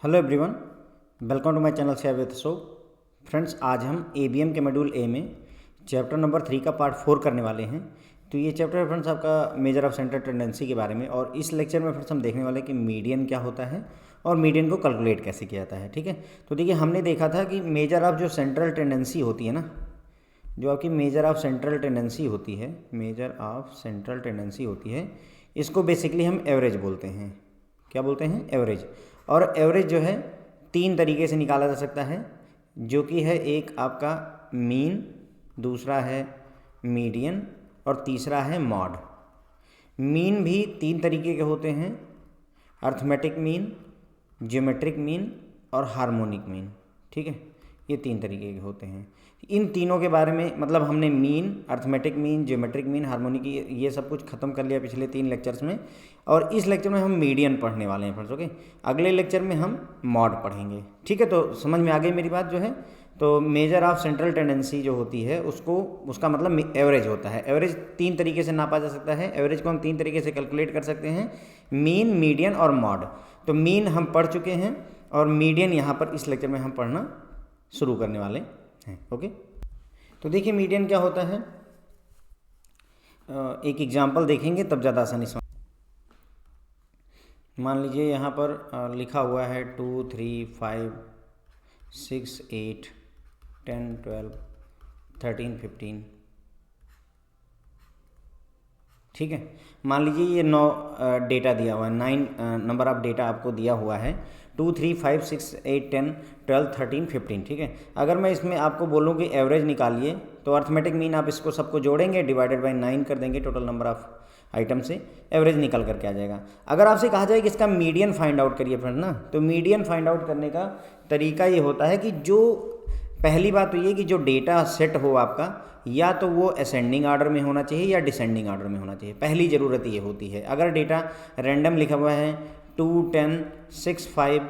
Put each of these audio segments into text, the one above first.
Hello everyone, welcome to my channel share with so. Friends, आज हम ABM के module A में chapter number 3 का पार्ट 4 करने वाले हैं। तो ये चैप्टर है फ्रेंड्स आपका मेजर ऑफ सेंट्रल टेंडेंसी के बारे में, और इस लेक्चर में फ्रेंड्स हम देखने वाले हैं कि मीडियन क्या होता है और मीडियन को कैलकुलेट कैसे किया जाता है। ठीक है, तो देखिए हमने देखा था कि मेजर ऑफ जो सेंट्रल टेंडेंसी होती है ना, जो आपकी मेजर ऑफ सेंट्रल टेंडेंसी होती है, मेजर ऑफ सेंट्रल टेंडेंसी होती है, इसको बेसिकली हम एवरेज बोलते हैं। क्या बोलते हैं? एवरेज। और एवरेज जो है 3 तरीके से निकाला जा सकता है, जो कि है एक आपका मीन, दूसरा है मीडियन और तीसरा है मॉड। मीन भी 3 तरीके के होते हैं, अर्थमेटिक मीन, ज्योमेट्रिक मीन और हार्मोनिक मीन। ठीक है, ये 3 तरीके के होते हैं। इन तीनों के बारे में मतलब हमने mean, arithmetic mean, geometric mean, harmonic, ये सब कुछ खत्म कर लिया पिछले 3 लेक्चर्स में, और इस लेक्चर में हम मीडियन पढ़ने वाले हैं फ्रेंड्स। ओके, अगले लेक्चर में हम मॉड पढ़ेंगे। ठीक है, तो समझ में आ गई मेरी बात जो है। तो मेजर ऑफ सेंट्रल टेंडेंसी जो होती है उसका मतलब एवरेज होता है। एवरेज 3 तरीके से नापा जा सकता है। एवरेज को हम 3 तरीके से कैलकुलेट कर सकते हैं, मीन, मीडियन और मॉड। तो मीन हम पढ़ चुके हैं और मीडियन यहाँ पर इस लेक्चर में हम पढ़ना शुरू करने वाले हैं। ओके, तो देखिए मीडियन क्या होता है, एक एग्जांपल देखेंगे तब ज़्यादा आसानी समझ। मान लीजिए यहाँ पर लिखा हुआ है 2, 3, 5, 6, 8, 10, 12, 13, 15। ठीक है, मान लीजिए ये 9 डेटा दिया हुआ है, 9 नंबर ऑफ डेटा आपको दिया हुआ है, 2, 3, 5, 6, 8, 10, 12, 13, 15। ठीक है, अगर मैं इसमें आपको बोलूँ कि एवरेज निकालिए, तो अर्थमेटिक मीन आप इसको सबको जोड़ेंगे, डिवाइडेड बाय 9 कर देंगे, टोटल नंबर ऑफ आइटम से एवरेज निकल करके आ जाएगा। अगर आपसे कहा जाए कि इसका मीडियन फाइंड आउट करिए फ्रेंड ना, तो मीडियन फाइंड आउट करने का तरीका ये होता है कि जो पहली बात तो ये कि जो डेटा सेट हो आपका, या तो वो असेंडिंग ऑर्डर में होना चाहिए या डिसेंडिंग ऑर्डर में होना चाहिए। पहली ज़रूरत ये होती है। अगर डेटा रैंडम लिखा हुआ है 2, 10, 6, 5,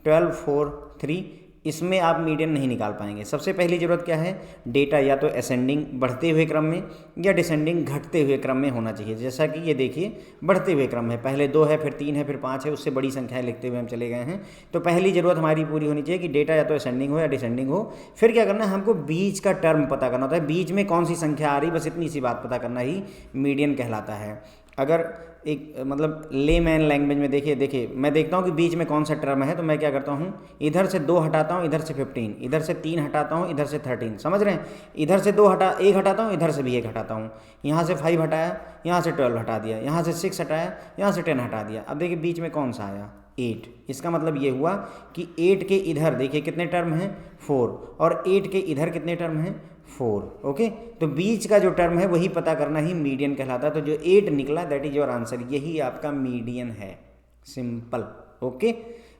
12, 4, 3, इसमें आप मीडियन नहीं निकाल पाएंगे। सबसे पहली ज़रूरत क्या है, डेटा या तो असेंडिंग बढ़ते हुए क्रम में या डिसेंडिंग घटते हुए क्रम में होना चाहिए। जैसा कि ये देखिए बढ़ते हुए क्रम है, पहले 2 है, फिर 3 है, फिर 5 है, उससे बड़ी संख्याएं लिखते हुए हम चले गए हैं। तो पहली ज़रूरत हमारी पूरी होनी चाहिए कि डेटा या तो असेंडिंग हो या डिसेंडिंग हो। फिर क्या करना है, हमको बीच का टर्म पता करना होता है, बीच में कौन सी संख्या आ रही, बस इतनी सी बात पता करना ही मीडियन कहलाता है। अगर एक मतलब लेमैन लैंग्वेज में देखिए मैं देखता हूँ कि बीच में कौन सा टर्म है, तो मैं क्या करता हूँ, इधर से 2 हटाता हूँ, इधर से 15, इधर से 3 हटाता हूँ, इधर से 13। समझ रहे हैं? इधर से 1 हटाता हूँ, इधर से भी 1 हटाता हूँ, यहाँ से 5 हटाया, यहाँ से 12 हटा दिया, यहाँ से 6 हटाया, यहाँ से 10 हटा दिया। अब देखिए बीच में कौन सा आया, 8। इसका मतलब ये हुआ कि 8 के इधर देखिए कितने टर्म हैं, 4, और 8 के इधर कितने टर्म हैं, 4। ओके, तो बीच का जो टर्म है वही पता करना ही मीडियन कहलाता है। तो जो 8 निकला दैट इज योर आंसर, यही आपका मीडियन है। सिंपल। ओके,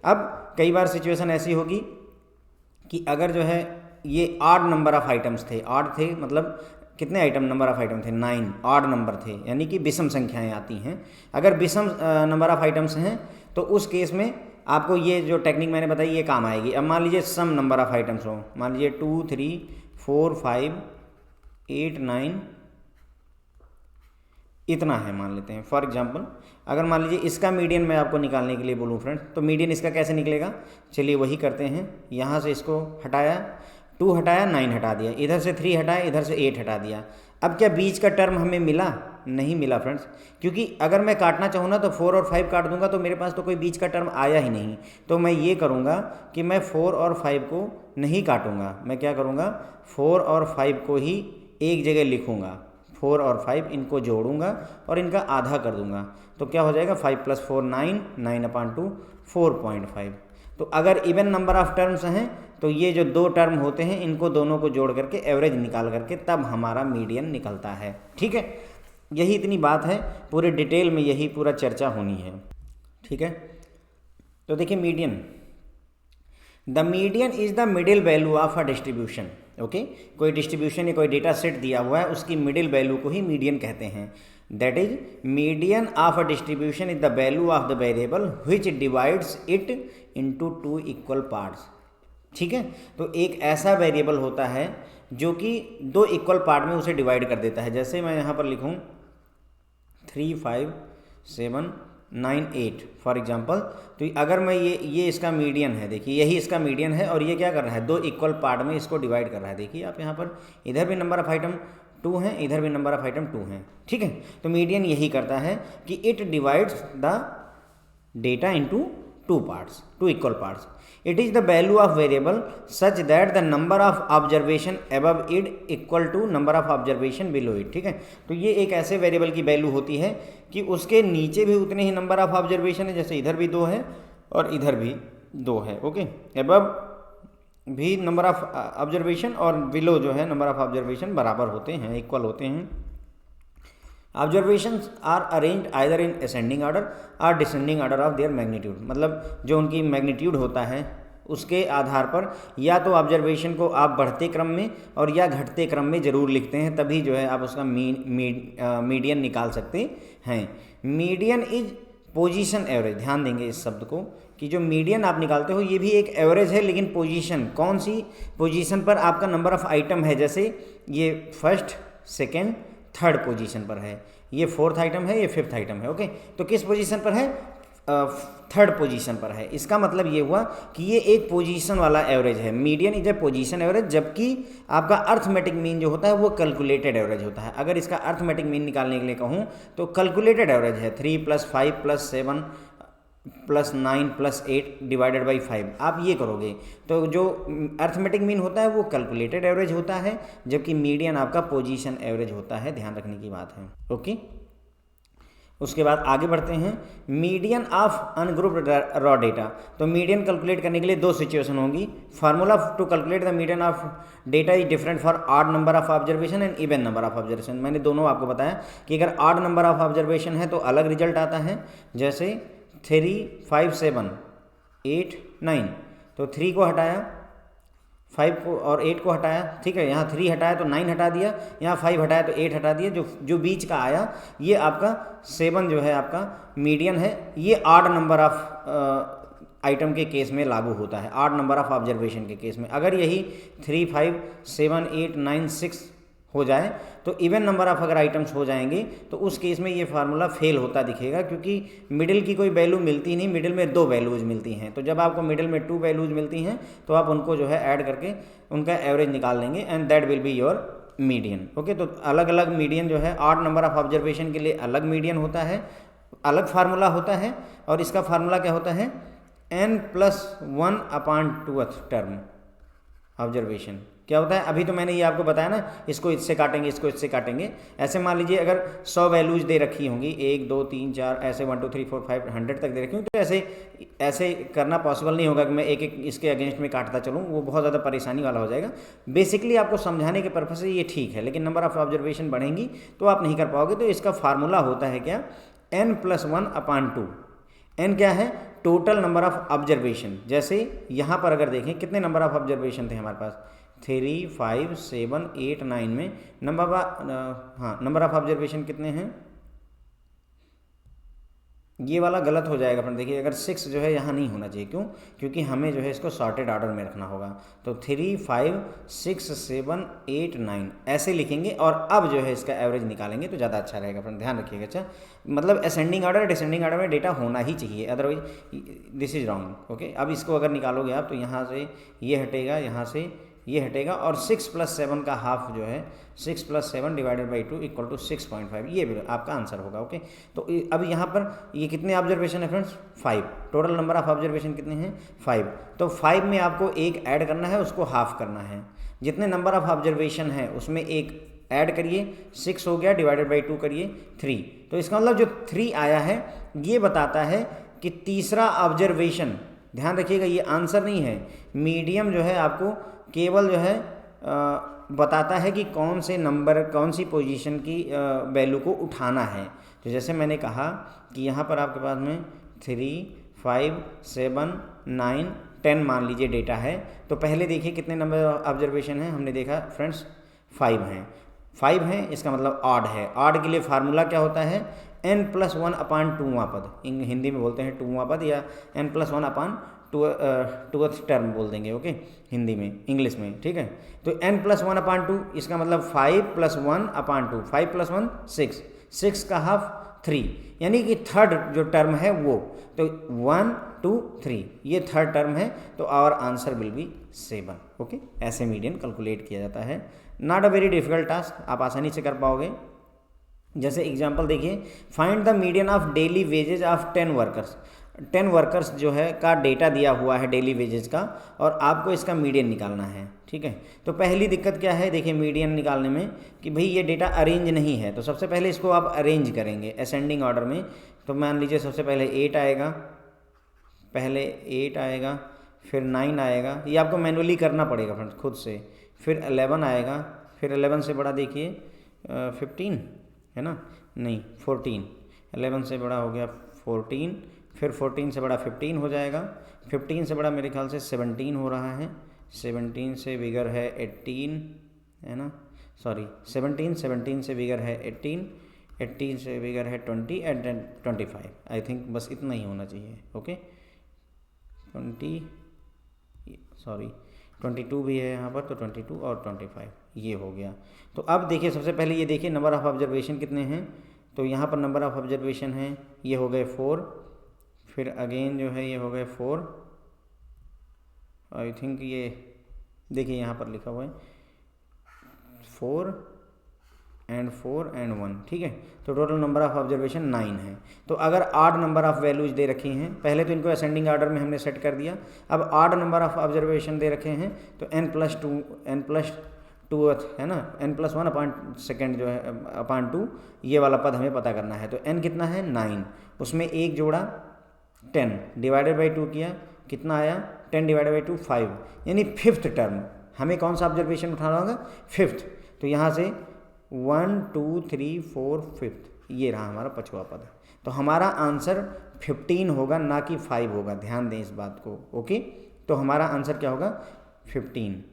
अब कई बार सिचुएशन ऐसी होगी कि अगर जो है ये ऑड नंबर ऑफ आइटम्स थे, ऑड थे मतलब कितने आइटम, नंबर ऑफ आइटम थे 9, ऑड नंबर थे, यानी कि विषम संख्याएं आती हैं। अगर विषम नंबर ऑफ आइटम्स हैं तो उस केस में आपको ये जो टेक्निक मैंने बताई ये काम आएगी। अब मान लीजिए सम नंबर ऑफ आइटम्स हो, मान लीजिए 2, 3, 4, 5, 8, 9 इतना है मान लेते हैं फॉर एग्जांपल। अगर मान लीजिए इसका मीडियन मैं आपको निकालने के लिए बोलूँ फ्रेंड्स, तो मीडियन इसका कैसे निकलेगा, चलिए वही करते हैं। यहाँ से इसको हटाया, 2 हटाया, 9 हटा दिया, इधर से 3 हटाया, इधर से 8 हटा दिया। अब क्या बीच का टर्म हमें मिला? नहीं मिला फ्रेंड्स, क्योंकि अगर मैं काटना चाहूँ ना तो 4 और 5 काट दूंगा, तो मेरे पास तो कोई बीच का टर्म आया ही नहीं। तो मैं ये करूँगा कि मैं 4 और 5 को नहीं काटूंगा, मैं क्या करूँगा, 4 और 5 को ही एक जगह लिखूँगा, 4 और 5 इनको जोड़ूंगा और इनका आधा कर दूंगा। तो क्या हो जाएगा, 5 + 4 9, 9/2 4.5। तो अगर इवन नंबर ऑफ टर्म्स हैं तो ये जो 2 टर्म होते हैं इनको दोनों को जोड़ करके एवरेज निकाल करके तब हमारा मीडियन निकलता है। ठीक है, यही इतनी बात है, पूरे डिटेल में यही पूरा चर्चा होनी है। ठीक है, तो देखिए median, the median is the middle value of a distribution. Okay, कोई डिस्ट्रीब्यूशन या कोई डेटा सेट दिया हुआ है, उसकी मिडिल वैल्यू को ही मीडियन कहते हैं। That is median of a distribution is the value of the variable which divides it into 2 equal parts. ठीक है, तो एक ऐसा वेरिएबल होता है जो कि 2 इक्वल पार्ट में उसे डिवाइड कर देता है। जैसे मैं यहाँ पर लिखूँ 3, 5, 7, 98 फॉर एग्जांपल। तो अगर मैं ये इसका मीडियन है, देखिए यही इसका मीडियन है और ये क्या कर रहा है, दो इक्वल पार्ट में इसको डिवाइड कर रहा है। देखिए आप यहाँ पर इधर भी नंबर ऑफ आइटम 2 हैं, इधर भी नंबर ऑफ आइटम 2 हैं, ठीक है। तो मीडियन यही करता है कि it divides the data into 2 parts, 2 equal parts. It is the value of variable such that the number of observation above it equal to number of observation below it, ठीक है। तो ये एक ऐसे वेरिएबल की वैल्यू होती है कि उसके नीचे भी उतने ही नंबर ऑफ ऑब्जर्वेशन है, जैसे इधर भी 2 है और इधर भी 2 है, ओके। अबव भी नंबर ऑफ ऑब्जर्वेशन और बिलो जो है नंबर ऑफ ऑब्जर्वेशन बराबर होते हैं, इक्वल होते हैं। Observations are arrange either in ascending order और descending order of their magnitude, मतलब जो उनकी मैग्नीट्यूड होता है उसके आधार पर या तो ऑब्जर्वेशन को आप बढ़ते क्रम में और या घटते क्रम में ज़रूर लिखते हैं, तभी जो है आप उसका मीडियन निकाल सकते हैं। मीडियन इज पोजीशन एवरेज, ध्यान देंगे इस शब्द को कि जो मीडियन आप निकालते हो ये भी एक एवरेज है, लेकिन पोजीशन, कौन सी पोजीशन पर आपका नंबर ऑफ आइटम है, जैसे ये फर्स्ट, सेकेंड, थर्ड पोजीशन पर है, ये फोर्थ आइटम है, ये फिफ्थ आइटम है, ओके। तो किस पोजीशन पर है, थर्ड पोजीशन पर है। इसका मतलब ये हुआ कि ये एक पोजीशन वाला एवरेज है। Median is a position average, जबकि आपका अर्थमेटिक मीन जो होता है वो कैलकुलेटेड एवरेज होता है। अगर इसका अर्थमेटिक मीन निकालने के लिए कहूँ तो कैलकुलेटेड एवरेज है 3 + 5 + 7 + 9 + 8 डिवाइडेड बाई 5, आप ये करोगे तो जो अर्थमेटिक मीन होता है वो कैलकुलेटेड एवरेज होता है, जबकि मीडियन आपका पोजीशन एवरेज होता है, ध्यान रखने की बात है, ओके। उसके बाद आगे बढ़ते हैं, median of ungrouped raw data. तो मीडियन कैलकुलेट करने के लिए 2 सिचुएशन होंगी। Formula to calculate the median of data is different for odd number of observation and even number of observation. मैंने दोनों आपको बताया कि अगर ऑड नंबर ऑफ ऑब्जर्वेशन है तो अलग रिजल्ट आता है, जैसे 3, 5, 7, 8, 9, तो 3 को हटाया, 5 को और 8 को हटाया, ठीक है। यहाँ 3 हटाया तो 9 हटा दिया, यहाँ 5 हटाया तो 8 हटा दिया, जो बीच का आया ये आपका 7 जो है आपका मीडियन है। ये ऑड नंबर ऑफ आइटम के केस में लागू होता है, ऑड नंबर ऑफ ऑब्जर्वेशन के केस में। अगर यही 3, 5, 7, 8, 9, 6 हो जाए तो इवन नंबर ऑफ अगर आइटम्स हो जाएंगे तो उस केस में ये फार्मूला फेल होता दिखेगा, क्योंकि मिडिल की कोई वैल्यू मिलती नहीं, मिडिल में 2 वैल्यूज़ मिलती हैं। तो जब आपको मिडिल में 2 वैल्यूज़ मिलती हैं तो आप उनको जो है ऐड करके उनका एवरेज निकाल लेंगे and that will be your median, okay. तो अलग अलग मीडियन जो है, ऑड नंबर ऑफ ऑब्जर्वेशन के लिए अलग मीडियन होता है, अलग फार्मूला होता है, और इसका फार्मूला क्या होता है, n+1/2th टर्म ऑब्जर्वेशन क्या होता है। अभी तो मैंने ये आपको बताया ना, इसको इससे काटेंगे, इसको इससे काटेंगे। ऐसे मान लीजिए अगर 100 वैल्यूज दे रखी होंगी, 1, 2, 3, 4 ऐसे 1, 2, 3, 4, 5, 100 तक दे रखी होंगी, तो ऐसे करना पॉसिबल नहीं होगा कि मैं एक एक इसके अगेंस्ट में काटता चलूँ, वो बहुत ज़्यादा परेशानी वाला हो जाएगा। बेसिकली आपको समझाने के पर्पज से ये ठीक है, लेकिन नंबर ऑफ ऑब्जर्वेशन बढ़ेंगी तो आप नहीं कर पाओगे। तो इसका फार्मूला होता है क्या, n+1/2। n क्या है, टोटल नंबर ऑफ ऑब्जर्वेशन। जैसे यहाँ पर अगर देखें कितने नंबर ऑफ ऑब्जर्वेशन थे हमारे पास, 3, 5, 7, 8, 9 में नंबर ऑफ ऑब्जर्वेशन कितने हैं, ये वाला गलत हो जाएगा फ्रेंड। देखिए अगर 6 जो है यहाँ नहीं होना चाहिए, क्यों, क्योंकि हमें जो है इसको सॉर्टेड ऑर्डर में रखना होगा। तो 3, 5, 6, 7, 8, 9 ऐसे लिखेंगे और अब जो है इसका एवरेज निकालेंगे तो ज़्यादा अच्छा रहेगा फ्रेंड, ध्यान रखिएगा। अच्छा, मतलब असेंडिंग ऑर्डर डिसेंडिंग ऑर्डर में डेटा होना ही चाहिए, otherwise this is wrong, okay. अब इसको अगर निकालोगे आप तो यहाँ से ये हटेगा, यहाँ से ये हटेगा, और 6 + 7 का हाफ जो है 6 + 7 डिवाइडेड बाई 2 = 6.5, ये भी आपका आंसर होगा, ओके। तो अब यहाँ पर ये कितने ऑब्जर्वेशन है friends, 5। Total number of observation कितने हैं, 5। तो 5 में आपको एक ऐड करना है, उसको हाफ करना है। जितने नंबर ऑफ ऑब्जर्वेशन है उसमें एक ऐड करिए, 6 हो गया, डिवाइडेड बाई 2 करिए 3। तो इसका मतलब जो 3 आया है ये बताता है कि तीसरा ऑब्जर्वेशन, ध्यान रखिएगा ये आंसर नहीं है। मीडियम जो है आपको केवल जो है बताता है कि कौन से नंबर, कौन सी पोजीशन की वैल्यू को उठाना है। तो जैसे मैंने कहा कि यहाँ पर आपके पास में 3, 5, 7, 9, 10 मान लीजिए डेटा है। तो पहले देखिए कितने नंबर ऑब्जर्वेशन है, हमने देखा फ्रेंड्स 5 हैं। 5 हैं इसका मतलब ऑड है। ऑड के लिए फार्मूला क्या होता है, n+1/2वां पद, हिंदी में बोलते हैं 2वां पद, या n+1/2th टर्म बोल देंगे, ओके, हिंदी में, इंग्लिश में, ठीक है। तो n+1/2 इसका मतलब 5 + 1/2, 5 + 1 6, 6 का हाफ 3, यानी कि थर्ड जो टर्म है वो, तो 1 2 3 ये थर्ड टर्म है, तो our answer will be 7। Okay, ऐसे मीडियन कैलकुलेट किया जाता है। Not a very difficult task, आप आसानी से कर पाओगे। जैसे एग्जांपल देखिए, find the median of daily wages of 10 workers. 10 workers जो है का डेटा दिया हुआ है डेली वेजेज का, और आपको इसका मीडियन निकालना है। ठीक है, तो पहली दिक्कत क्या है, देखिए मीडियन निकालने में कि भाई ये डेटा अरेंज नहीं है, तो सबसे पहले इसको आप अरेंज करेंगे असेंडिंग ऑर्डर में। तो मान लीजिए सबसे पहले 8 आएगा, पहले 8 आएगा, फिर 9 आएगा, ये आपको मैनुअली करना पड़ेगा फ्रेंड्स खुद से, फिर 11 आएगा, फिर 11 से बड़ा देखिए 15 है ना, नहीं 14, 11 से बड़ा हो गया 14, फिर 14 से बड़ा 15 हो जाएगा, 15 से बड़ा मेरे ख्याल से 17 हो रहा है, 17 से बिगर है 18 है ना, सॉरी 17 से बिगर है 18, 18 से बिगर है 20 एंड 25। आई थिंक बस इतना ही होना चाहिए। ओके, 22 भी है यहाँ पर, तो 22 और 25 ये हो गया। तो अब देखिए सबसे पहले ये देखिए नंबर ऑफ़ ऑब्जर्वेशन कितने हैं, तो यहाँ पर नंबर ऑफ़ ऑब्जर्वेशन है, ये हो गए 4, फिर अगेन जो है ये हो गए 4, आई थिंक ये देखिए यहाँ पर लिखा हुआ है 4 एंड 1, ठीक है। तो टोटल नंबर ऑफ़ ऑब्जर्वेशन 9 है। तो अगर ऑड नंबर ऑफ़ वैल्यूज दे रखी हैं, पहले तो इनको असेंडिंग ऑर्डर में हमने सेट कर दिया, अब ऑड नंबर ऑफ़ ऑब्जर्वेशन दे रखे हैं, तो n+2 है ना, n+1/2 जो है /2 ये वाला पद हमें पता करना है। तो n कितना है 9, उसमें एक जोड़ा 10 डिवाइडेड बाई 2 किया, कितना आया 10 डिवाइडेड बाई 2 5, यानी फिफ्थ टर्म हमें कौन सा ऑब्जर्वेशन उठाना होगा, फिफ्थ। तो यहाँ से 1 2 3 4 5 ये रहा हमारा पांचवा पद। तो हमारा आंसर 15 होगा, ना कि 5 होगा, ध्यान दें इस बात को। ओके, तो हमारा आंसर क्या होगा 15।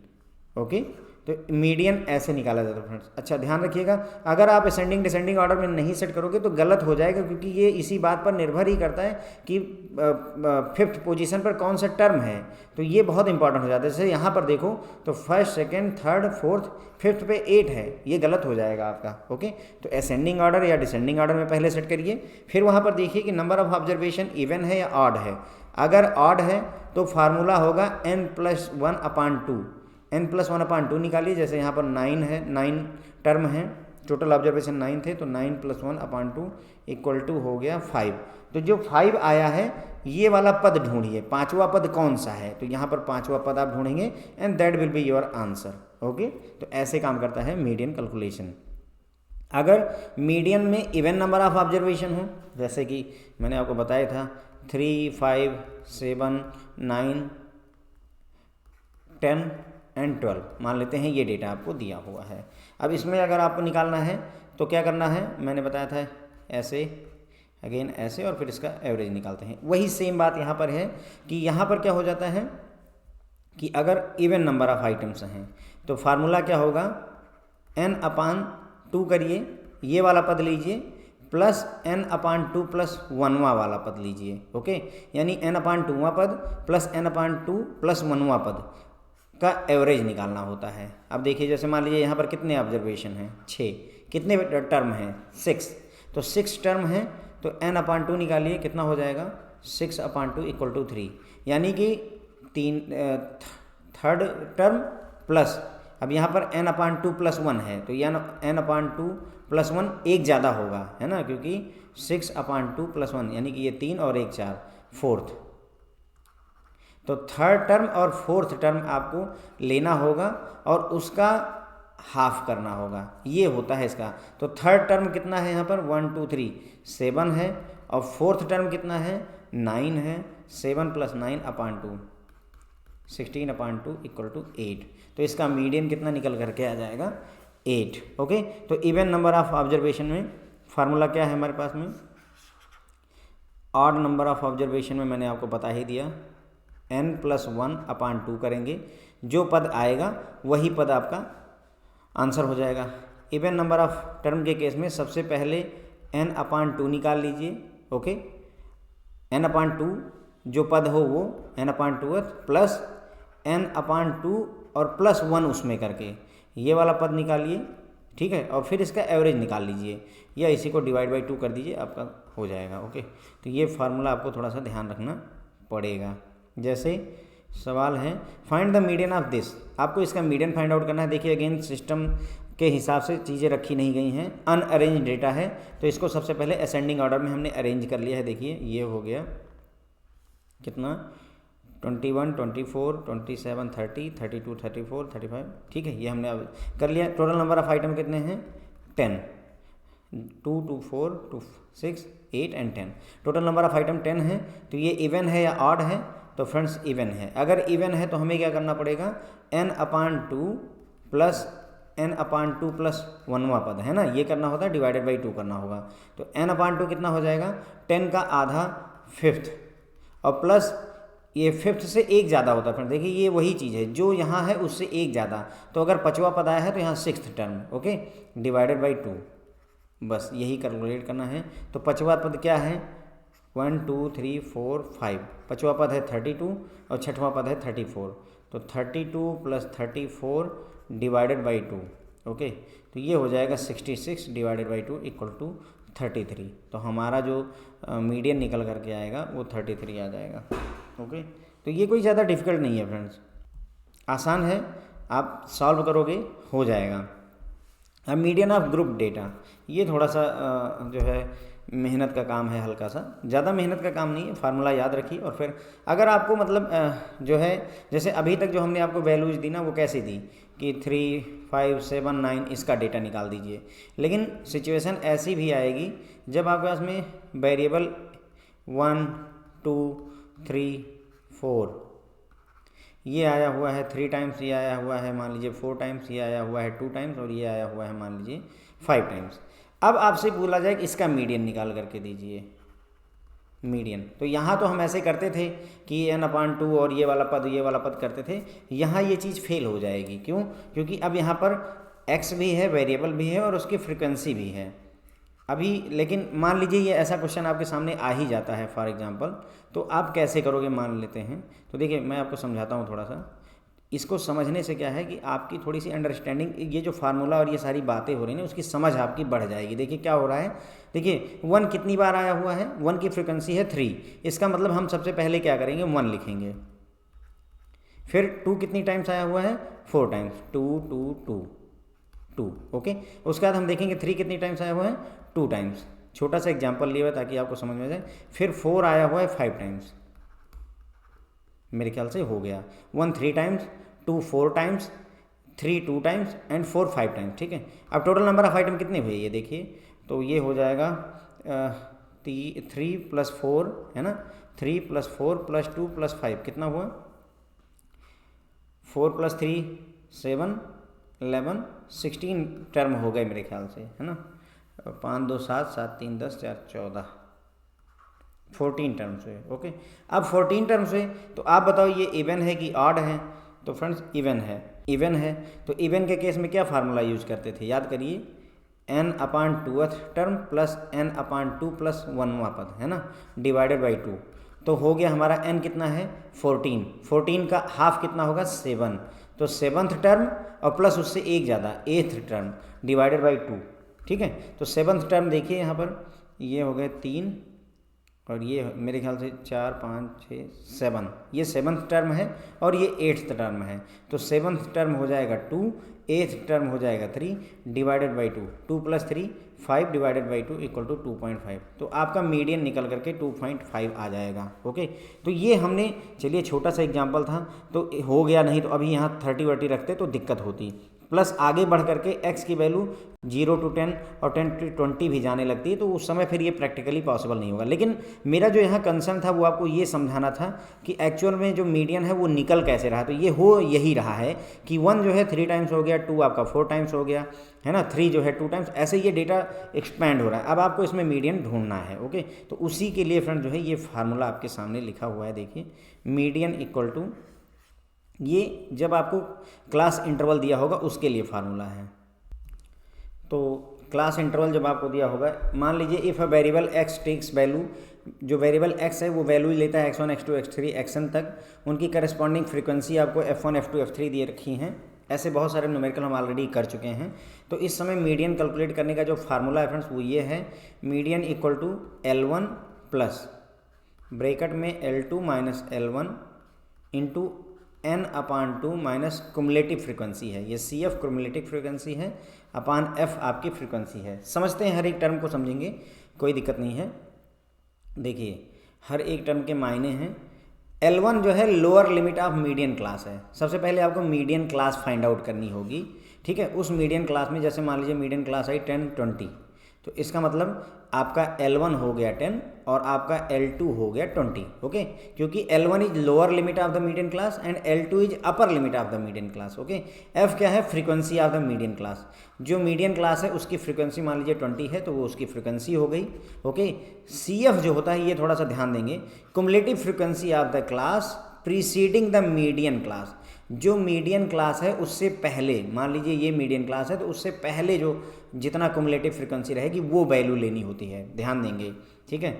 ओके, तो मीडियन ऐसे निकाला जाता है फ्रेंड्स। अच्छा ध्यान रखिएगा, अगर आप असेंडिंग डिसेंडिंग ऑर्डर में नहीं सेट करोगे तो गलत हो जाएगा, क्योंकि ये इसी बात पर निर्भर ही करता है कि फिफ्थ पोजीशन पर कौन सा टर्म है, तो ये बहुत इंपॉर्टेंट हो जाता है। जैसे यहाँ पर देखो तो first second third fourth fifth पे 8 है, ये गलत हो जाएगा आपका। ओके, तो असेंडिंग ऑर्डर या डिसेंडिंग ऑर्डर में पहले सेट करिए, फिर वहाँ पर देखिए कि नंबर ऑफ ऑब्जर्वेशन इवन है या ऑड है। अगर ऑड है तो फार्मूला होगा n+1/2, n+1/2 निकालिए। जैसे यहाँ पर 9 है, 9 टर्म है, टोटल ऑब्जर्वेशन 9 थे, तो 9+1/2 इक्वल टू हो गया 5। तो जो 5 आया है ये वाला पद ढूंढिए, पांचवा पद कौन सा है, तो यहाँ पर पांचवा पद आप ढूंढेंगे and that will be your answer. Okay, तो ऐसे काम करता है मीडियन कैलकुलेशन। अगर मीडियन में इवन नंबर ऑफ ऑब्जर्वेशन हो, जैसे कि मैंने आपको बताया था 3 5 7 9 10 एंड 12, मान लेते हैं ये डेटा आपको दिया हुआ है। अब इसमें अगर आपको निकालना है तो क्या करना है, मैंने बताया था ऐसे, अगेन ऐसे, और फिर इसका एवरेज निकालते हैं। वही सेम बात यहाँ पर है कि यहाँ पर क्या हो जाता है कि अगर इवन नंबर ऑफ आइटम्स हैं तो फार्मूला क्या होगा, n/2 करिए, ये वाला पद लीजिए, प्लस n/2 प्लस 1वां वाला पद लीजिए। ओके, यानी n/2वां पद प्लस n/2 प्लस 1वां पद का एवरेज निकालना होता है। अब देखिए जैसे मान लीजिए यहाँ पर कितने ऑब्जर्वेशन हैं, 6, कितने टर्म हैं 6, तो 6 टर्म हैं, तो n/2 निकालिए, कितना हो जाएगा 6/2 इक्वल टू 3, यानी कि थर्ड टर्म प्लस, अब यहाँ पर n/2 प्लस 1 है, तो यह n/2 प्लस 1 एक ज़्यादा होगा, है ना, क्योंकि 6/2 प्लस 1 यानी कि ये 3 और 1 4, फोर्थ। तो थर्ड टर्म और फोर्थ टर्म आपको लेना होगा और उसका हाफ करना होगा, ये होता है इसका। तो थर्ड टर्म कितना है यहाँ पर 1 2 3 7 है, और फोर्थ टर्म कितना है 9 है, 7 + 9/2 16/2 इक्वल टू 8। तो इसका मीडियन कितना निकल करके आ जाएगा 8। ओके, तो इवन नंबर ऑफ ऑब्जर्वेशन में फार्मूला क्या है हमारे पास में, ऑड नंबर ऑफ ऑब्जर्वेशन में मैंने आपको बता ही दिया, n+1/2 करेंगे, जो पद आएगा वही पद आपका आंसर हो जाएगा। इवन नंबर ऑफ टर्म के केस में सबसे पहले n/2 निकाल लीजिए। ओके, n/2 जो पद हो वो n/2 प्लस n/2 और प्लस 1 उसमें करके ये वाला पद निकालिए, ठीक है, और फिर इसका एवरेज निकाल लीजिए या इसी को डिवाइड बाई 2 कर दीजिए, आपका हो जाएगा। ओके, तो ये फार्मूला आपको थोड़ा सा ध्यान रखना पड़ेगा। जैसे सवाल है find the median of this, आपको इसका मीडियन फाइंड आउट करना है। देखिए अगेन सिस्टम के हिसाब से चीज़ें रखी नहीं गई हैं, अनअरेंज डेटा है, तो इसको सबसे पहले असेंडिंग ऑर्डर में हमने अरेंज कर लिया है। देखिए ये हो गया कितना 21, 24, 27, 30, 32, 34, 35, ठीक है, ये हमने अब कर लिया। टोटल नंबर ऑफ आइटम कितने हैं 10, 2, 2, 4, 2, 6, 8 and 10। Total number of item 10 है। तो ये इवन है या ऑड है, तो फ्रेंड्स इवन है। अगर इवन है तो हमें क्या करना पड़ेगा, n/2 प्लस n/2 प्लस 1वां पद है ना, ये करना होता है, डिवाइडेड बाई 2 करना होगा। तो n/2 कितना हो जाएगा, 10 का आधा 5th, और प्लस ये 5th से एक ज़्यादा होता है फ्रेंड। देखिए ये वही चीज़ है जो यहाँ है उससे एक ज़्यादा, तो अगर 5वां पद आया है तो यहाँ 6th term, okay, divided by 2, बस यही कैलकुलेट करना है। तो 5वां पद क्या है 1, 2, 3, 4, 5, 5वां पद है 32 और 6वां पद है 34, तो 32 प्लस 34 डिवाइडेड बाई 2, ओके, तो ये हो जाएगा 66 डिवाइडेड बाई 2 इक्वल टू 33। तो हमारा जो मीडियन निकल करके आएगा वो 33 आ जाएगा। ओके, तो ये कोई ज़्यादा डिफिकल्ट नहीं है फ्रेंड्स, आसान है, आप सॉल्व करोगे हो जाएगा। अब मीडियन ऑफ ग्रुप डेटा, ये थोड़ा सा जो है मेहनत का काम है, हल्का सा, ज़्यादा मेहनत का काम नहीं है। फार्मूला याद रखिए और फिर अगर आपको मतलब जो है जैसे अभी तक जो हमने आपको वैल्यूज़ दी ना वो कैसे दी कि 3, 5, 7, 9 इसका डेटा निकाल दीजिए। लेकिन सिचुएशन ऐसी भी आएगी जब आपके पास में वेरिएबल 1, 2, 3, 4 ये आया हुआ है 3 टाइम्स, ये आया हुआ है मान लीजिए 4 टाइम्स, ये आया हुआ है 2 टाइम्स और ये आया हुआ है मान लीजिए 5 टाइम्स। अब आपसे बोला जाए कि इसका मीडियन निकाल करके दीजिए मीडियन। तो यहाँ तो हम ऐसे करते थे कि n/2 और ये वाला पद करते थे, यहाँ ये चीज़ फेल हो जाएगी। क्यों? क्योंकि अब यहाँ पर x भी है, वेरिएबल भी है और उसकी फ्रिक्वेंसी भी है अभी। लेकिन मान लीजिए ये ऐसा क्वेश्चन आपके सामने आ ही जाता है फॉर एग्जांपल, तो आप कैसे करोगे मान लेते हैं। तो देखिए मैं आपको समझाता हूँ थोड़ा सा। इसको समझने से क्या है कि आपकी थोड़ी सी अंडरस्टैंडिंग, ये जो फार्मूला और ये सारी बातें हो रही हैं उसकी समझ आपकी बढ़ जाएगी। देखिए क्या हो रहा है, देखिए 1 कितनी बार आया हुआ है, 1 की फ्रिक्वेंसी है 3, इसका मतलब हम सबसे पहले क्या करेंगे 1 लिखेंगे। फिर 2 कितनी टाइम्स आया हुआ है 4 टाइम्स, 2, 2, 2, 2, ओके। उसके बाद हम देखेंगे 3 कितनी टाइम्स आया हुआ है 2 टाइम्स, छोटा सा एग्जाम्पल लिया हुआ ताकि आपको समझ में जाए। फिर 4 आया हुआ है 5 टाइम्स, मेरे ख्याल से हो गया। 1 3 times, 2 4 times, 3 2 times and 4 5 times, ठीक है। अब टोटल नंबर ऑफ आइटम कितने हुए ये देखिए, तो ये हो जाएगा 3 + 4 है ना, 3 + 4 + 2 + 5 कितना हुआ 4 + 3 7 11 16 टर्म हो गए मेरे ख्याल से, है ना। 5 2 7 7 3 10 4 14 14 टर्म्स हुए, ओके। अब 14 टर्म्स हुए तो आप बताओ ये इवन है कि ऑड है। तो फ्रेंड्स इवन है, इवन है। तो इवन के केस में क्या फार्मूला यूज करते थे याद करिए, n/2th term plus n/2 plus 1वां पद है ना, डिवाइडेड बाई 2। तो हो गया हमारा n कितना है 14, 14 का हाफ कितना होगा 7, तो 7th टर्म और प्लस उससे एक ज़्यादा 8th टर्म डिवाइडेड बाई 2, ठीक है। तो 7th टर्म देखिए यहाँ पर ये हो गए 3 और ये मेरे ख्याल से 4 5 6 7, ये 7th टर्म है और ये 8th टर्म है। तो 7th टर्म हो जाएगा 2, 8th टर्म हो जाएगा 3 divided by 2, 2 + 3 5 divided by 2 equal to 2.5। तो आपका मीडियन निकल करके 2.5 आ जाएगा, ओके। तो ये हमने, चलिए छोटा सा एग्जांपल था तो हो गया, नहीं तो अभी यहाँ 30 वर्टी रखते तो दिक्कत होती। प्लस आगे बढ़ करके x की वैल्यू 0 to 10 और 10 to 20 भी जाने लगती है, तो उस समय फिर ये प्रैक्टिकली पॉसिबल नहीं होगा। लेकिन मेरा जो यहाँ कंसर्न था वो आपको ये समझाना था कि एक्चुअल में जो मीडियन है वो निकल कैसे रहा। तो ये हो यही रहा है कि 1 जो है 3 टाइम्स हो गया, 2 आपका 4 टाइम्स हो गया, है ना, 3 जो है 2 टाइम्स, ऐसे ये डेटा एक्सपैंड हो रहा है। अब आपको इसमें मीडियन ढूंढना है, ओके। तो उसी के लिए फ्रेंड जो है ये फार्मूला आपके सामने लिखा हुआ है, देखिए मीडियन इक्वल टू, ये जब आपको क्लास इंटरवल दिया होगा उसके लिए फार्मूला है। तो क्लास इंटरवल जब आपको दिया होगा, मान लीजिए if a variable x takes value, जो वेरिएबल x है वो वैल्यू लेता है x1 x2 x3 xn तक, उनकी करस्पॉन्डिंग फ्रीक्वेंसी आपको f1 f2 f3 दिए रखी हैं, ऐसे बहुत सारे न्यूमेरिकल हम ऑलरेडी कर चुके हैं। तो इस समय मीडियन कैलकुलेट करने का जो फार्मूला है फ्रेंड्स वो ये है, median equal to L1 plus bracket में L2 minus L1 into n/2 minus cumulative frequency है, ये CF कुमुलेटिव फ्रीक्वेंसी है अपान F आपकी फ्रीक्वेंसी है। समझते हैं, हर एक टर्म को समझेंगे, कोई दिक्कत नहीं है। देखिए हर एक टर्म के मायने हैं। L1 जो है lower limit of median class है। सबसे पहले आपको मीडियन क्लास फाइंड आउट करनी होगी, ठीक है। उस मीडियन क्लास में जैसे मान लीजिए मीडियन क्लास आई 10, 20, तो इसका मतलब आपका L1 हो गया 10 और आपका L2 हो गया 20, ओके। क्योंकि L1 is lower limit of the median class and L2 is upper limit of the median class, okay. F क्या है, frequency of the median class. जो मीडियन क्लास है उसकी फ्रीक्वेंसी मान लीजिए 20 है, तो वो उसकी फ्रीक्वेंसी हो गई, ओके। CF जो होता है, ये थोड़ा सा ध्यान देंगे, cumulative frequency of the class preceding the median class. जो मीडियन क्लास है उससे पहले, मान लीजिए ये मीडियन क्लास है, तो उससे पहले जो जितना कुमुलेटिव फ्रीक्वेंसी रहेगी वो वैल्यू लेनी होती है, ध्यान देंगे, ठीक है।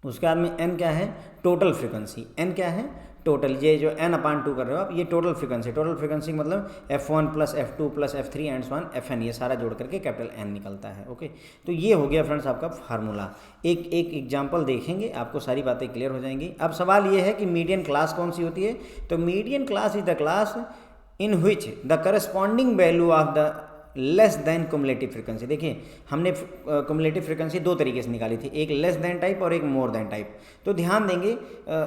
उसके बाद में n क्या है, टोटल फ्रीक्वेंसी। n क्या है, टोटल, ये जो n/2 कर रहे हो आप, ये टोटल फ्रीक्वेंसी। टोटल फ्रीक्वेंसी मतलब F1 plus F2 plus F3 and so on Fn, ये सारा जोड़ करके कैपिटल N निकलता है, ओके। तो ये हो गया फ्रेंड्स आपका फार्मूला। एक एक एग्जांपल देखेंगे, आपको सारी बातें क्लियर हो जाएंगी। अब सवाल ये है कि मीडियन क्लास कौन सी होती है, तो median class is the class in which the corresponding value of the less than cumulative frequency. देखिए हमने कुमुलेटिव फ्रीक्वेंसी दो तरीके से निकाली थी, एक लेस देन टाइप और एक मोर देन टाइप। तो ध्यान देंगे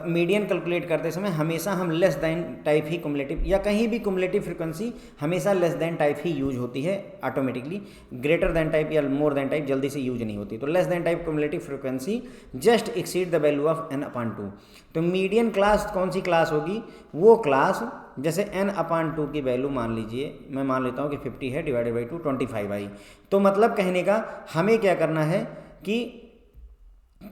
मीडियन कैलकुलेट करते समय हमेशा हम लेस देन टाइप ही कुमुलेटिव, या कहीं भी कुमुलेटिव फ्रीक्वेंसी हमेशा लेस देन टाइप ही यूज होती है ऑटोमेटिकली, ग्रेटर देन टाइप या मोर देन टाइप जल्दी से यूज नहीं होती। तो less than type cumulative frequency just exceed the value of n/2। तो मीडियन क्लास कौन सी क्लास होगी, वो क्लास जैसे n/2 की वैल्यू मान लीजिए, मैं मान लेता हूँ कि 50 है, डिवाइडेड बाई 2 25 आई। तो मतलब कहने का हमें क्या करना है कि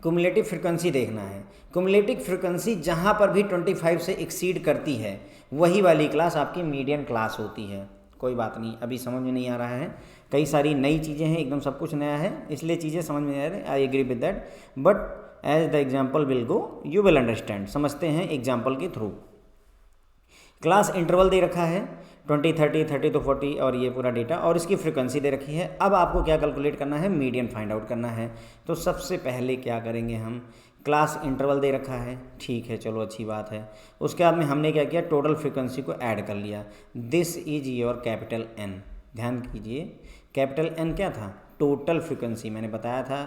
कुमुलेटिव फ्रीक्वेंसी देखना है। कुमुलेटिव फ्रीक्वेंसी जहाँ पर भी 25 से एक्सीड करती है वही वाली क्लास आपकी मीडियन क्लास होती है। कोई बात नहीं, अभी समझ में नहीं आ रहा है, कई सारी नई चीज़ें हैं, एकदम सब कुछ नया है, इसलिए चीज़ें समझ में आ रही है। I agree with that, but as the example will go you will understand. समझते हैं एग्जाम्पल के थ्रू। क्लास इंटरवल दे रखा है 20, 30, 30 to 40 और ये पूरा डेटा, और इसकी फ्रीक्वेंसी दे रखी है। अब आपको क्या कैलकुलेट करना है, मीडियन फाइंड आउट करना है। तो सबसे पहले क्या करेंगे हम, क्लास इंटरवल दे रखा है, ठीक है, चलो अच्छी बात है। उसके बाद में हमने क्या किया, टोटल फ्रीक्वेंसी को ऐड कर लिया। This is your capital N। ध्यान कीजिए, कैपिटल N क्या था, टोटल फ्रीक्वेंसी। मैंने बताया था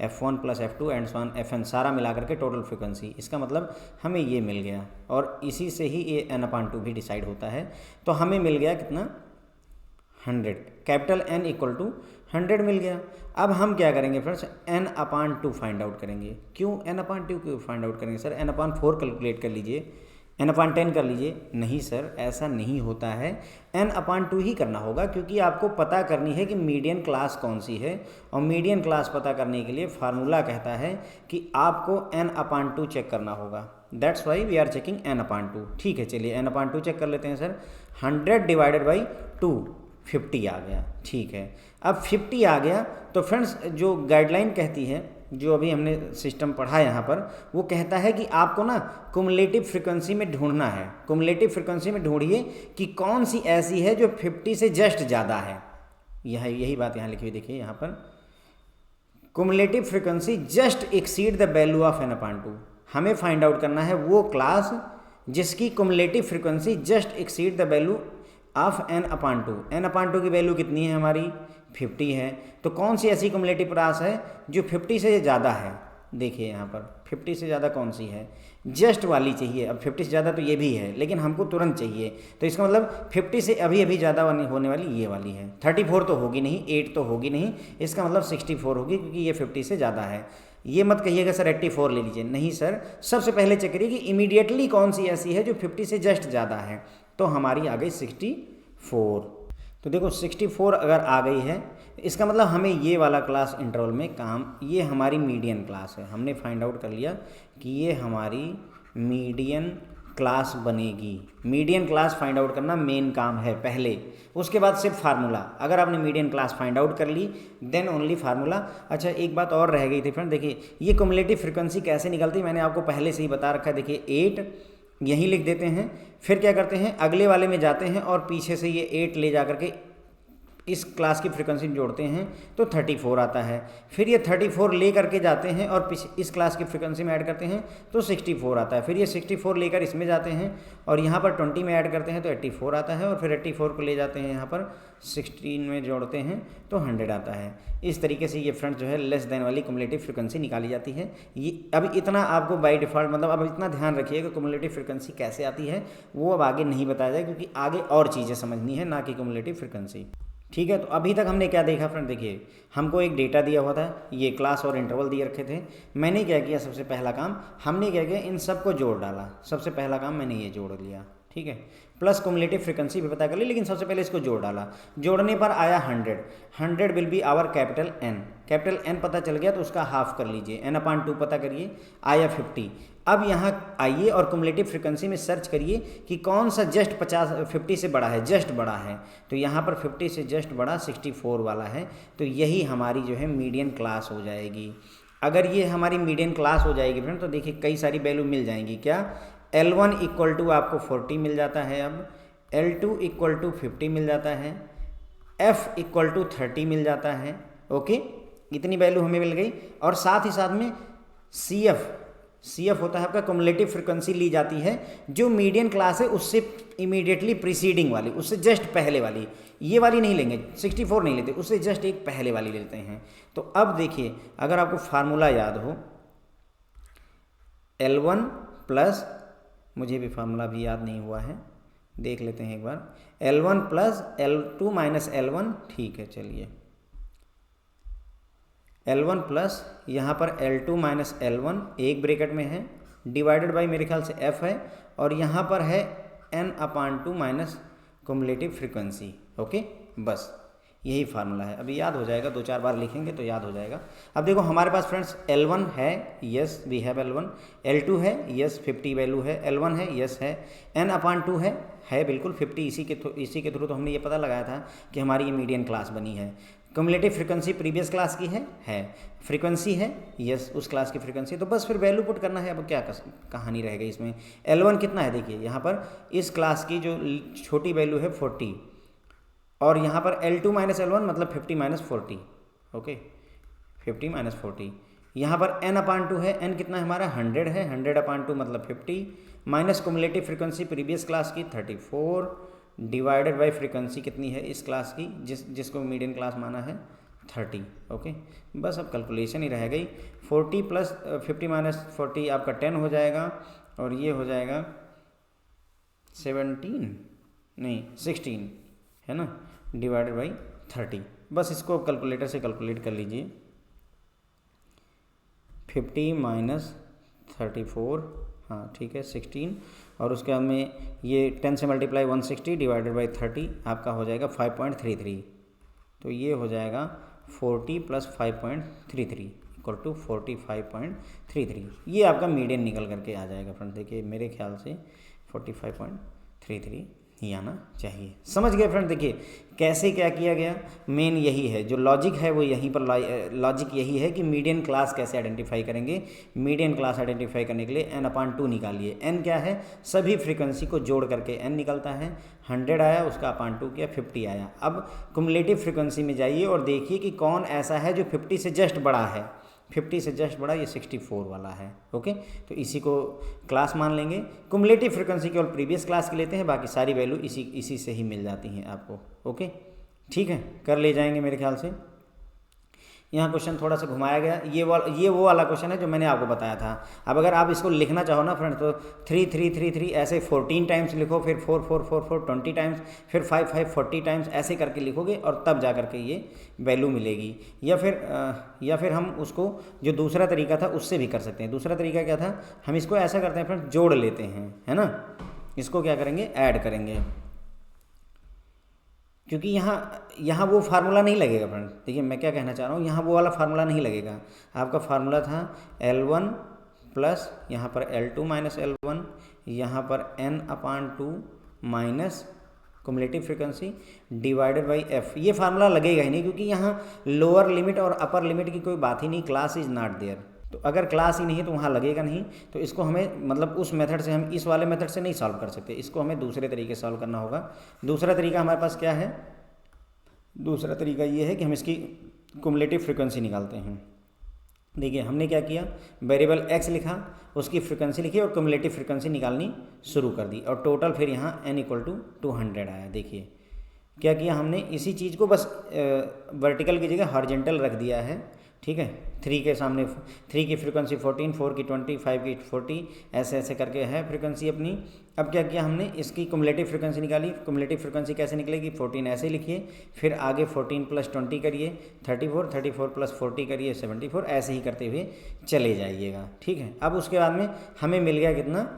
F1 plus F2 and so on Fn, सारा मिला करके टोटल फ्रीक्वेंसी। इसका मतलब हमें ये मिल गया, और इसी से ही ये n/2 भी डिसाइड होता है। तो हमें मिल गया कितना, 100। कैपिटल N इक्वल टू 100 मिल गया। अब हम क्या करेंगे फ्रेंड्स, n/2 फाइंड आउट करेंगे। क्यों n/2 क्यों फाइंड आउट करेंगे सर, n/4 कैलकुलेट कर लीजिए, n/10 कर लीजिए। नहीं सर, ऐसा नहीं होता है, n/2 ही करना होगा, क्योंकि आपको पता करनी है कि मीडियन क्लास कौन सी है। और मीडियन क्लास पता करने के लिए फार्मूला कहता है कि आपको n/2 चेक करना होगा। That's why we are checking n/2। ठीक है, चलिए n/2 चेक कर लेते हैं सर। 100 डिवाइडेड बाई 2 50 आ गया, ठीक है। अब 50 आ गया तो फ्रेंड्स जो गाइडलाइन कहती है, जो अभी हमने सिस्टम पढ़ा यहाँ पर, वो कहता है कि आपको ना कुमुलेटिव फ्रीक्वेंसी में ढूंढना है। कुमुलेटिव फ्रीक्वेंसी में ढूंढिए कि कौन सी ऐसी है जो 50 से जस्ट ज़्यादा है। यही बात यहाँ लिखी हुई देखिए, यहाँ पर cumulative frequency just exceed the value of n/2। हमें फाइंड आउट करना है वो क्लास जिसकी cumulative frequency just exceed the value of n/2। n/2 की वैल्यू कितनी है हमारी, 50 है। तो कौन सी ऐसी कुमुलेटिव क्लास है जो 50 से ज़्यादा है, देखिए यहाँ पर 50 से ज़्यादा कौन सी है, जस्ट वाली चाहिए। अब 50 से ज़्यादा तो ये भी है, लेकिन हमको तुरंत चाहिए। तो इसका मतलब 50 से अभी अभी ज़्यादा होने वाली ये वाली है। 34 तो होगी नहीं, 8 तो होगी नहीं, इसका मतलब 64 होगी, क्योंकि ये 50 से ज़्यादा है। ये मत कहिएगा सर 84 ले लीजिए, नहीं सर, सबसे पहले चेक करिए कि इमीडिएटली कौन सी ऐसी है जो 50 से जस्ट ज़्यादा है। तो हमारी आ गई 64। तो देखो 64 अगर आ गई है, इसका मतलब हमें ये वाला क्लास इंटरवल में काम, ये हमारी मीडियन क्लास है। हमने फाइंड आउट कर लिया कि ये हमारी मीडियन क्लास बनेगी। मीडियन क्लास फाइंड आउट करना मेन काम है पहले, उसके बाद सिर्फ फार्मूला। अगर आपने मीडियन क्लास फाइंड आउट कर ली देन ओनली फार्मूला। अच्छा, एक बात और रह गई थी फ्रेंड, देखिए ये कुमुलेटिव फ्रीक्वेंसी कैसे निकलती है, मैंने आपको पहले से ही बता रखा है। देखिए 8 यहीं लिख देते हैं। फिर क्या करते हैं, अगले वाले में जाते हैं और पीछे से ये 8 ले जा करके इस क्लास की फ्रीक्वेंसी जोड़ते हैं तो 34 आता है। फिर ये 34 ले करके जाते हैं और इस क्लास की फ्रीक्वेंसी में ऐड करते हैं तो 64 आता है। फिर ये 64 लेकर इसमें जाते हैं और यहाँ पर 20 में ऐड करते हैं तो 84 आता है। और फिर 84 को ले जाते हैं यहाँ पर 16 में जोड़ते हैं तो 100 आता है। इस तरीके से ये फ्रेंड्स जो है लेस देन वाली कुमुलेटिव फ्रीक्वेंसी निकाली जाती है। ये अब इतना आपको बाय डिफ़ॉल्ट मतलब अब इतना ध्यान रखिएगा कुमुलेटिव फ्रीक्वेंसी कैसे आती है वो अब आगे नहीं बताया जाए, क्योंकि आगे और चीज़ें समझनी है, ना कि कुमुलेटिव फ्रीक्वेंसी। ठीक है, तो अभी तक हमने क्या देखा फ्रेंड, देखिए हमको एक डेटा दिया हुआ था, ये क्लास और इंटरवल दिए रखे थे। मैंने क्या किया, सबसे पहला काम हमने क्या किया, इन सब को जोड़ डाला। सबसे पहला काम मैंने ये जोड़ लिया, ठीक है, प्लस कुमुलेटिव फ्रीक्वेंसी भी पता कर ली, लेकिन सबसे पहले इसको जोड़ डाला। जोड़ने पर आया 100 will be our capital N. Capital N पता चल गया तो उसका हाफ कर लीजिए, n/2 पता करिए, आया 50। अब यहाँ आइए और कुमुलेटिव फ्रीक्वेंसी में सर्च करिए कि कौन सा जस्ट 50 से बड़ा है, जस्ट बड़ा है। तो यहाँ पर 50 से जस्ट बड़ा 64 वाला है, तो यही हमारी जो है मीडियन क्लास हो जाएगी। अगर ये हमारी मीडियन क्लास हो जाएगी फ्रेंड तो देखिए कई सारी वैल्यू मिल जाएंगी। क्या, L1 इक्वल टू आपको 40 मिल जाता है, अब L2 इक्वल टू 50 मिल जाता है, F इक्वल टू 30 मिल जाता है। ओके, इतनी वैल्यू हमें मिल गई। और साथ ही साथ में CF होता है आपका कुमुलेटिव फ्रीक्वेंसी ली जाती है जो मीडियन क्लास है उससे इमीडिएटली प्रीसीडिंग वाली, उससे जस्ट पहले वाली। ये वाली नहीं लेंगे, 64 नहीं लेते, उससे जस्ट एक पहले वाली लेते हैं। तो अब देखिए अगर आपको फार्मूला याद हो, L1 प्लस, मुझे भी फार्मूला भी याद नहीं हुआ है, देख लेते हैं एक बार, L1 plus L2 minus L1, ठीक है चलिए, L1 प्लस यहाँ पर L2 माइनस L1 एक ब्रैकेट में है, डिवाइडेड बाई मेरे ख्याल से F है, और यहाँ पर है n/2 minus cumulative frequency. Okay, बस यही फार्मूला है। अभी याद हो जाएगा, 2-4 बार लिखेंगे तो याद हो जाएगा। अब देखो हमारे पास फ्रेंड्स L1 है, yes we have L1, L2 है, यस 50 वैल्यू है, L1 है, यस है, n/2 है बिल्कुल 50। इसी के थ्रू तो हमने ये पता लगाया था कि हमारी ये मीडियन क्लास बनी है। कुमुलेटिव फ्रीक्वेंसी प्रीवियस क्लास की है, फ्रीक्वेंसी है, यस उस क्लास की फ्रीक्वेंसी, तो बस फिर वैल्यू पुट करना है। अब क्या कहानी रह गई इसमें। L1 कितना है, देखिए यहाँ पर इस क्लास की जो छोटी वैल्यू है 40, और यहाँ पर L2 माइनस L1 मतलब 50 माइनस 40। Okay, 50 minus 40। यहाँ पर n/2 है, n कितना है हमारा 100 है, 100/2 मतलब 50, minus cumulative frequency previous class की 34, डिवाइडेड बाई फ्रीक्वेंसी कितनी है इस क्लास की, जिसको मीडियन क्लास माना है 30। ओके, बस अब कैलकुलेशन ही रह गई। 40 प्लस 50 माइनस 40 आपका 10 हो जाएगा, और ये हो जाएगा 16 है ना, डिवाइडेड बाई 30। बस इसको कैलकुलेटर से कैलकुलेट कर लीजिए। 50 माइनस 34, हाँ ठीक है 16, और उसके बाद में ये 10 से मल्टीप्लाई 160 डिवाइडेड बाई 30 आपका हो जाएगा 5.33। तो ये हो जाएगा 40 प्लस 5.33 इक्वल टू 45.33। ये आपका मीडियन निकल करके आ जाएगा फ्रेंड। देखिए मेरे ख्याल से 45.33 ही आना चाहिए। समझ गए फ्रेंड। देखिए कैसे क्या किया गया, मेन यही है जो लॉजिक है वो यहीं पर लॉजिक यही है कि मीडियन क्लास कैसे आइडेंटिफाई करेंगे। मीडियन क्लास आइडेंटिफाई करने के लिए n/2 निकालिए। n क्या है, सभी फ्रीक्वेंसी को जोड़ करके n निकलता है। 100 आया, उसका /2 किया, 50 आया। अब कुमुलेटिव फ्रीक्वेंसी में जाइए और देखिए कि कौन ऐसा है जो 50 से जस्ट बड़ा है। 50 से जस्ट बड़ा ये 64 वाला है। ओके, तो इसी को क्लास मान लेंगे। कुमुलेटिव फ्रीक्वेंसी केवल प्रीवियस क्लास की लेते हैं, बाकी सारी वैल्यू इसी से ही मिल जाती हैं आपको। ओके ठीक है, कर ले जाएंगे मेरे ख्याल से। यहाँ क्वेश्चन थोड़ा सा घुमाया गया, ये वो वाला क्वेश्चन है जो मैंने आपको बताया था। अब अगर आप इसको लिखना चाहो ना फ्रेंड तो 3 3 3 3 ऐसे 14 टाइम्स लिखो, फिर 4 4 4 4 20 टाइम्स, फिर 5 5 40 टाइम्स, ऐसे करके लिखोगे और तब जा करके ये वैल्यू मिलेगी। या फिर हम उसको जो दूसरा तरीका था उससे भी कर सकते हैं। दूसरा तरीका क्या था, हम इसको ऐसा करते हैं फ्रेंड, जोड़ लेते हैं, है ना। इसको क्या करेंगे, ऐड करेंगे, क्योंकि यहाँ वो फार्मूला नहीं लगेगा फ्रेंड। देखिए मैं क्या कहना चाह रहा हूँ, यहाँ वो वाला फार्मूला नहीं लगेगा। आपका फार्मूला था L1 प्लस यहाँ पर L2 माइनस L1, यहाँ पर n/2 minus cumulative frequency divided by f। ये फार्मूला लगेगा ही नहीं, क्योंकि यहाँ लोअर लिमिट और अपर लिमिट की कोई बात ही नहीं, क्लास इज नॉट देयर। तो अगर क्लास ही नहीं है तो वहाँ लगेगा नहीं। तो इसको हमें मतलब उस मेथड से, हम इस वाले मेथड से नहीं सॉल्व कर सकते, इसको हमें दूसरे तरीके से सॉल्व करना होगा। दूसरा तरीका हमारे पास क्या है? दूसरा तरीका ये है कि हम इसकी कुमुलेटिव फ्रीक्वेंसी निकालते हैं। देखिए हमने क्या किया, वेरिएबल x लिखा, उसकी फ्रीक्वेंसी लिखी और कुमुलेटिव फ्रीक्वेंसी निकालनी शुरू कर दी, और टोटल फिर यहाँ n = 200 आया। देखिए क्या किया हमने, इसी चीज़ को बस वर्टिकल की जगह हॉरिजॉन्टल रख दिया है, ठीक है। 3 के सामने 3 की फ्रीक्वेंसी 14, 4 की 20, 5 की 40, ऐसे ऐसे करके है फ्रीक्वेंसी अपनी। अब क्या किया हमने, इसकी कुमुलेटिव फ्रीक्वेंसी निकाली। कुमुलेटिव फ्रीक्वेंसी कैसे निकलेगी? 14 ऐसे लिखिए, फिर आगे 14 + 20 करिए 34, 34 + 40 करिए 74, ऐसे ही करते हुए चले जाइएगा, ठीक है। अब उसके बाद में हमें मिल गया कितना?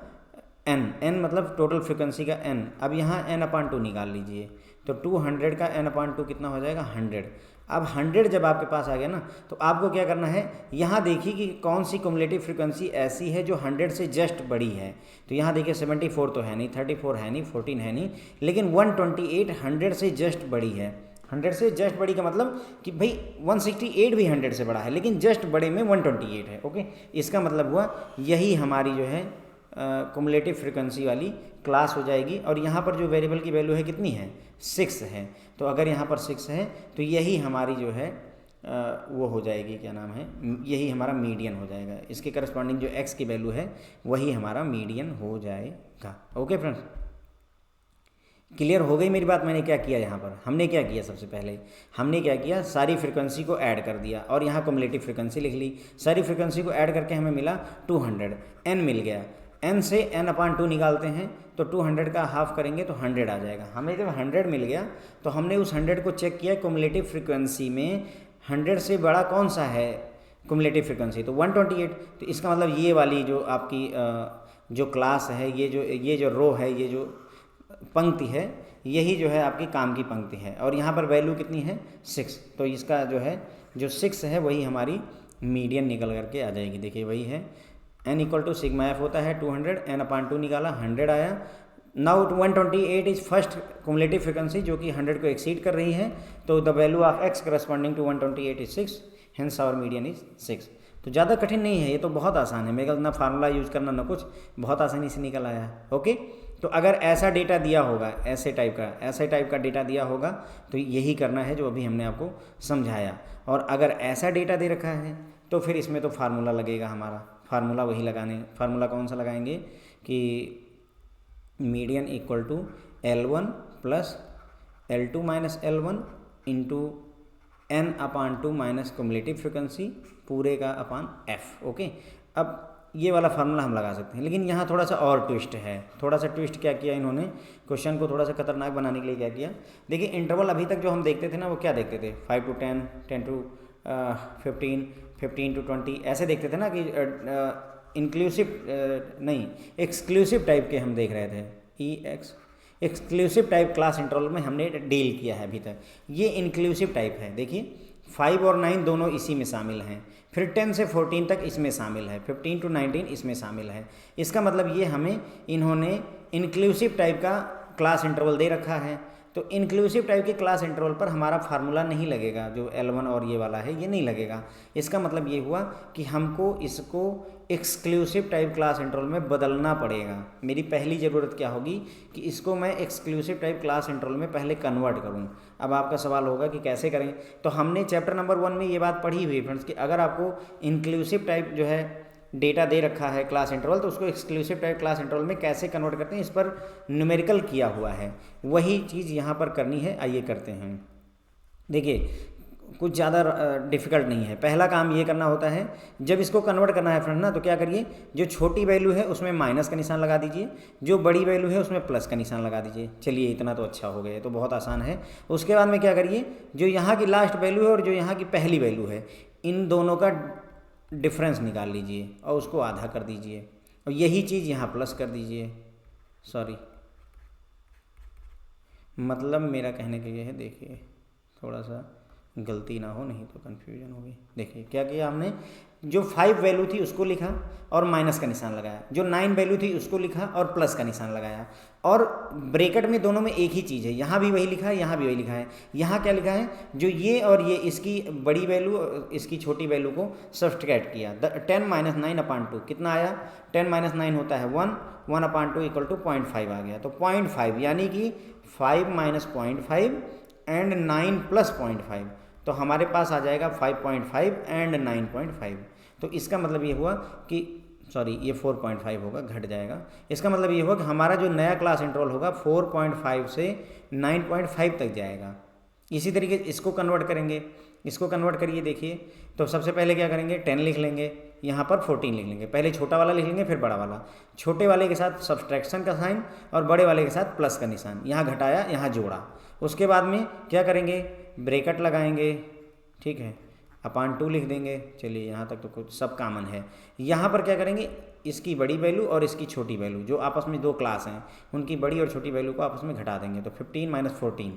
n मतलब टोटल फ्रीक्वेंसी का n। अब यहाँ n/2 निकाल लीजिए, तो 200 का n/2 कितना हो जाएगा? 100। अब 100 जब आपके पास आ गया ना, तो आपको क्या करना है, यहाँ देखिए कि कौन सी कुमुलेटिव फ्रीक्वेंसी ऐसी है जो 100 से जस्ट बड़ी है। तो यहाँ देखिए 74 तो है नहीं, 34 है नहीं, 14 है नहीं, लेकिन 128 100 से जस्ट बड़ी है। 100 से जस्ट बड़ी का मतलब कि भाई 168 भी 100 से बड़ा है, लेकिन जस्ट बड़े में 128 है। ओके, इसका मतलब हुआ यही हमारी जो है कुमुलेटिव फ्रीक्वेंसी वाली क्लास हो जाएगी। और यहाँ पर जो वेरिएबल की वैल्यू है कितनी है? 6 है। तो अगर यहाँ पर 6 है तो यही हमारी जो है वो हो जाएगी, क्या नाम है, यही हमारा मीडियन हो जाएगा। इसके करस्पॉन्डिंग जो x की वैल्यू है वही हमारा मीडियन हो जाएगा। ओके फ्रेंड्स, क्लियर हो गई मेरी बात? मैंने क्या किया यहाँ पर, हमने क्या किया, सबसे पहले हमने क्या किया, सारी फ्रीक्वेंसी को ऐड कर दिया और यहाँ कुमुलेटिव फ्रीक्वेंसी लिख ली। सारी फ्रीक्वेंसी को ऐड करके हमें मिला 200, n मिल गया। n से n/2 निकालते हैं तो 200 का हाफ करेंगे तो 100 आ जाएगा। हमें जब 100 मिल गया तो हमने उस 100 को चेक किया कुमुलेटिव फ्रीक्वेंसी में 100 से बड़ा कौन सा है कुमुलेटिव फ्रीक्वेंसी, तो 128। तो इसका मतलब ये वाली जो आपकी जो क्लास है, ये जो रो है, ये जो पंक्ति है, यही जो है आपकी काम की पंक्ति है। और यहाँ पर वैल्यू कितनी है? 6। तो इसका जो है जो 6 है वही हमारी मीडियन निकल करके आ जाएगी। देखिए वही है, n = σf होता है 200, n/2 निकाला 100 आया। Now 128 is first cumulative frequency जो कि 100 को एक्सीड कर रही है। तो the value of x corresponding to 128 is 6, hence our median is 6। तो ज़्यादा कठिन नहीं है, ये तो बहुत आसान है। मेरे को ना फार्मूला यूज़ करना ना कुछ, बहुत आसानी से निकल आया है। ओके, तो अगर ऐसा डेटा दिया होगा, ऐसे टाइप का डेटा दिया होगा तो यही करना है जो अभी हमने आपको समझाया। और अगर ऐसा डेटा दे रखा है तो फिर इसमें तो फार्मूला लगेगा हमारा। फार्मूला वही लगाने, फार्मूला कौन सा लगाएंगे कि median = L1 + L2 - L1 into n/2 minus cumulative frequency पूरे का अपॉन f। ओके, अब ये वाला फार्मूला हम लगा सकते हैं, लेकिन यहाँ थोड़ा सा और ट्विस्ट है। थोड़ा सा ट्विस्ट क्या किया इन्होंने, क्वेश्चन को थोड़ा सा खतरनाक बनाने के लिए क्या किया। देखिए इंटरवल अभी तक जो हम देखते थे ना, वो क्या देखते थे, 5 to 10, 10 to 15, 15 to 20, ऐसे देखते थे ना कि इंक्लूसिव नहीं, एक्सक्लूसिव टाइप के हम देख रहे थे। एक्सक्लूसिव टाइप क्लास इंटरवल में हमने डील किया है अभी तक। ये इंक्लूसिव टाइप है। देखिए 5 और 9 दोनों इसी में शामिल हैं, फिर 10 से 14 तक इसमें शामिल है, 15 to 19 इसमें शामिल है। इसका मतलब ये हमें इन्होंने इंक्लूसिव टाइप का क्लास इंटरवल दे रखा है। तो इंक्लूसिव टाइप के क्लास इंटरवल पर हमारा फार्मूला नहीं लगेगा, जो L1 और ये वाला है ये नहीं लगेगा। इसका मतलब ये हुआ कि हमको इसको एक्सक्लूसिव टाइप क्लास इंटरवल में बदलना पड़ेगा। मेरी पहली ज़रूरत क्या होगी कि इसको मैं एक्सक्लूसिव टाइप क्लास इंटरवल में पहले कन्वर्ट करूं। अब आपका सवाल होगा कि कैसे करें, तो हमने चैप्टर नंबर 1 में ये बात पढ़ी हुई फ्रेंड्स कि अगर आपको इंक्लूसिव टाइप जो है डेटा दे रखा है क्लास इंटरवल, तो उसको एक्सक्लूसिव टाइप क्लास इंटरवल में कैसे कन्वर्ट करते हैं, इस पर न्यूमेरिकल किया हुआ है। वही चीज़ यहाँ पर करनी है, आइए करते हैं। देखिए कुछ ज़्यादा डिफ़िकल्ट नहीं है। पहला काम ये करना होता है, जब इसको कन्वर्ट करना है फ्रेंड ना, तो क्या करिए, जो छोटी वैल्यू है उसमें माइनस का निशान लगा दीजिए, जो बड़ी वैल्यू है उसमें प्लस का निशान लगा दीजिए। चलिए इतना तो अच्छा हो गया, तो बहुत आसान है। उसके बाद में क्या करिए, जो यहाँ की लास्ट वैल्यू है और जो यहाँ की पहली वैल्यू है, इन दोनों का डिफरेंस निकाल लीजिए और उसको आधा कर दीजिए, और यही चीज़ यहाँ प्लस कर दीजिए। सॉरी, मतलब मेरा कहने का ये है, देखिए थोड़ा सा गलती ना हो नहीं तो कन्फ्यूजन होगी। देखिए क्या किया हमने, जो 5 वैल्यू थी उसको लिखा और माइनस का निशान लगाया, जो 9 वैल्यू थी उसको लिखा और प्लस का निशान लगाया, और ब्रैकेट में दोनों में एक ही चीज़ है, यहाँ भी वही लिखा है यहाँ भी वही लिखा है। यहाँ क्या लिखा है, जो ये और ये इसकी बड़ी वैल्यू इसकी छोटी वैल्यू को सब्सट्रैक्ट किया। 10 माइनस 9/2 कितना आया, 10 माइनस 9 होता है 1, 1/2 इक्वल टू 0.5 आ गया। तो 0.5 यानी कि 5 माइनस 0.5 एंड 9 प्लस 0.5, तो हमारे पास आ जाएगा 5.5 एंड 9.5। तो इसका मतलब ये हुआ कि सॉरी ये 4.5 होगा, घट जाएगा। इसका मतलब ये हुआ कि हमारा जो नया क्लास इंटरवल होगा 4.5 से 9.5 तक जाएगा। इसी तरीके इसको कन्वर्ट करेंगे, इसको कन्वर्ट करिए। देखिए तो सबसे पहले क्या करेंगे, 10 लिख लेंगे, यहाँ पर 14 लिख लेंगे। पहले छोटा वाला लिख लेंगे फिर बड़ा वाला, छोटे वाले के साथ सब्सट्रैक्शन का साइन और बड़े वाले के साथ प्लस का निशान, यहाँ घटाया यहाँ जोड़ा। उसके बाद में क्या करेंगे, ब्रैकेट लगाएंगे, ठीक है, /2 लिख देंगे। चलिए यहाँ तक तो कुछ सब कॉमन है। यहाँ पर क्या करेंगे, इसकी बड़ी वैल्यू और इसकी छोटी वैल्यू जो आपस में दो क्लास हैं उनकी बड़ी और छोटी वैल्यू को आपस में घटा देंगे। तो 15 माइनस 14,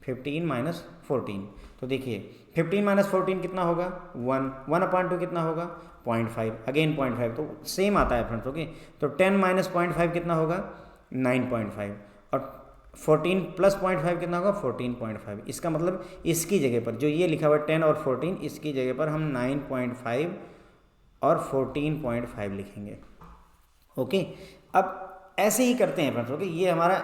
15 माइनस 14, तो देखिए 15 माइनस 14 कितना होगा 1, 1/2 कितना होगा 0.5, अगेन 0.5, तो सेम आता है फ्रेंड्स। ओके, तो 10 माइनस 0.5 कितना होगा 9.5 और 14 प्लस 0.5 कितना होगा 14.5। इसका मतलब इसकी जगह पर जो ये लिखा हुआ है 10 और 14, इसकी जगह पर हम 9.5 और 14.5 लिखेंगे। ओके, अब ऐसे ही करते हैं फ्रेंड्स। ओके, ये हमारा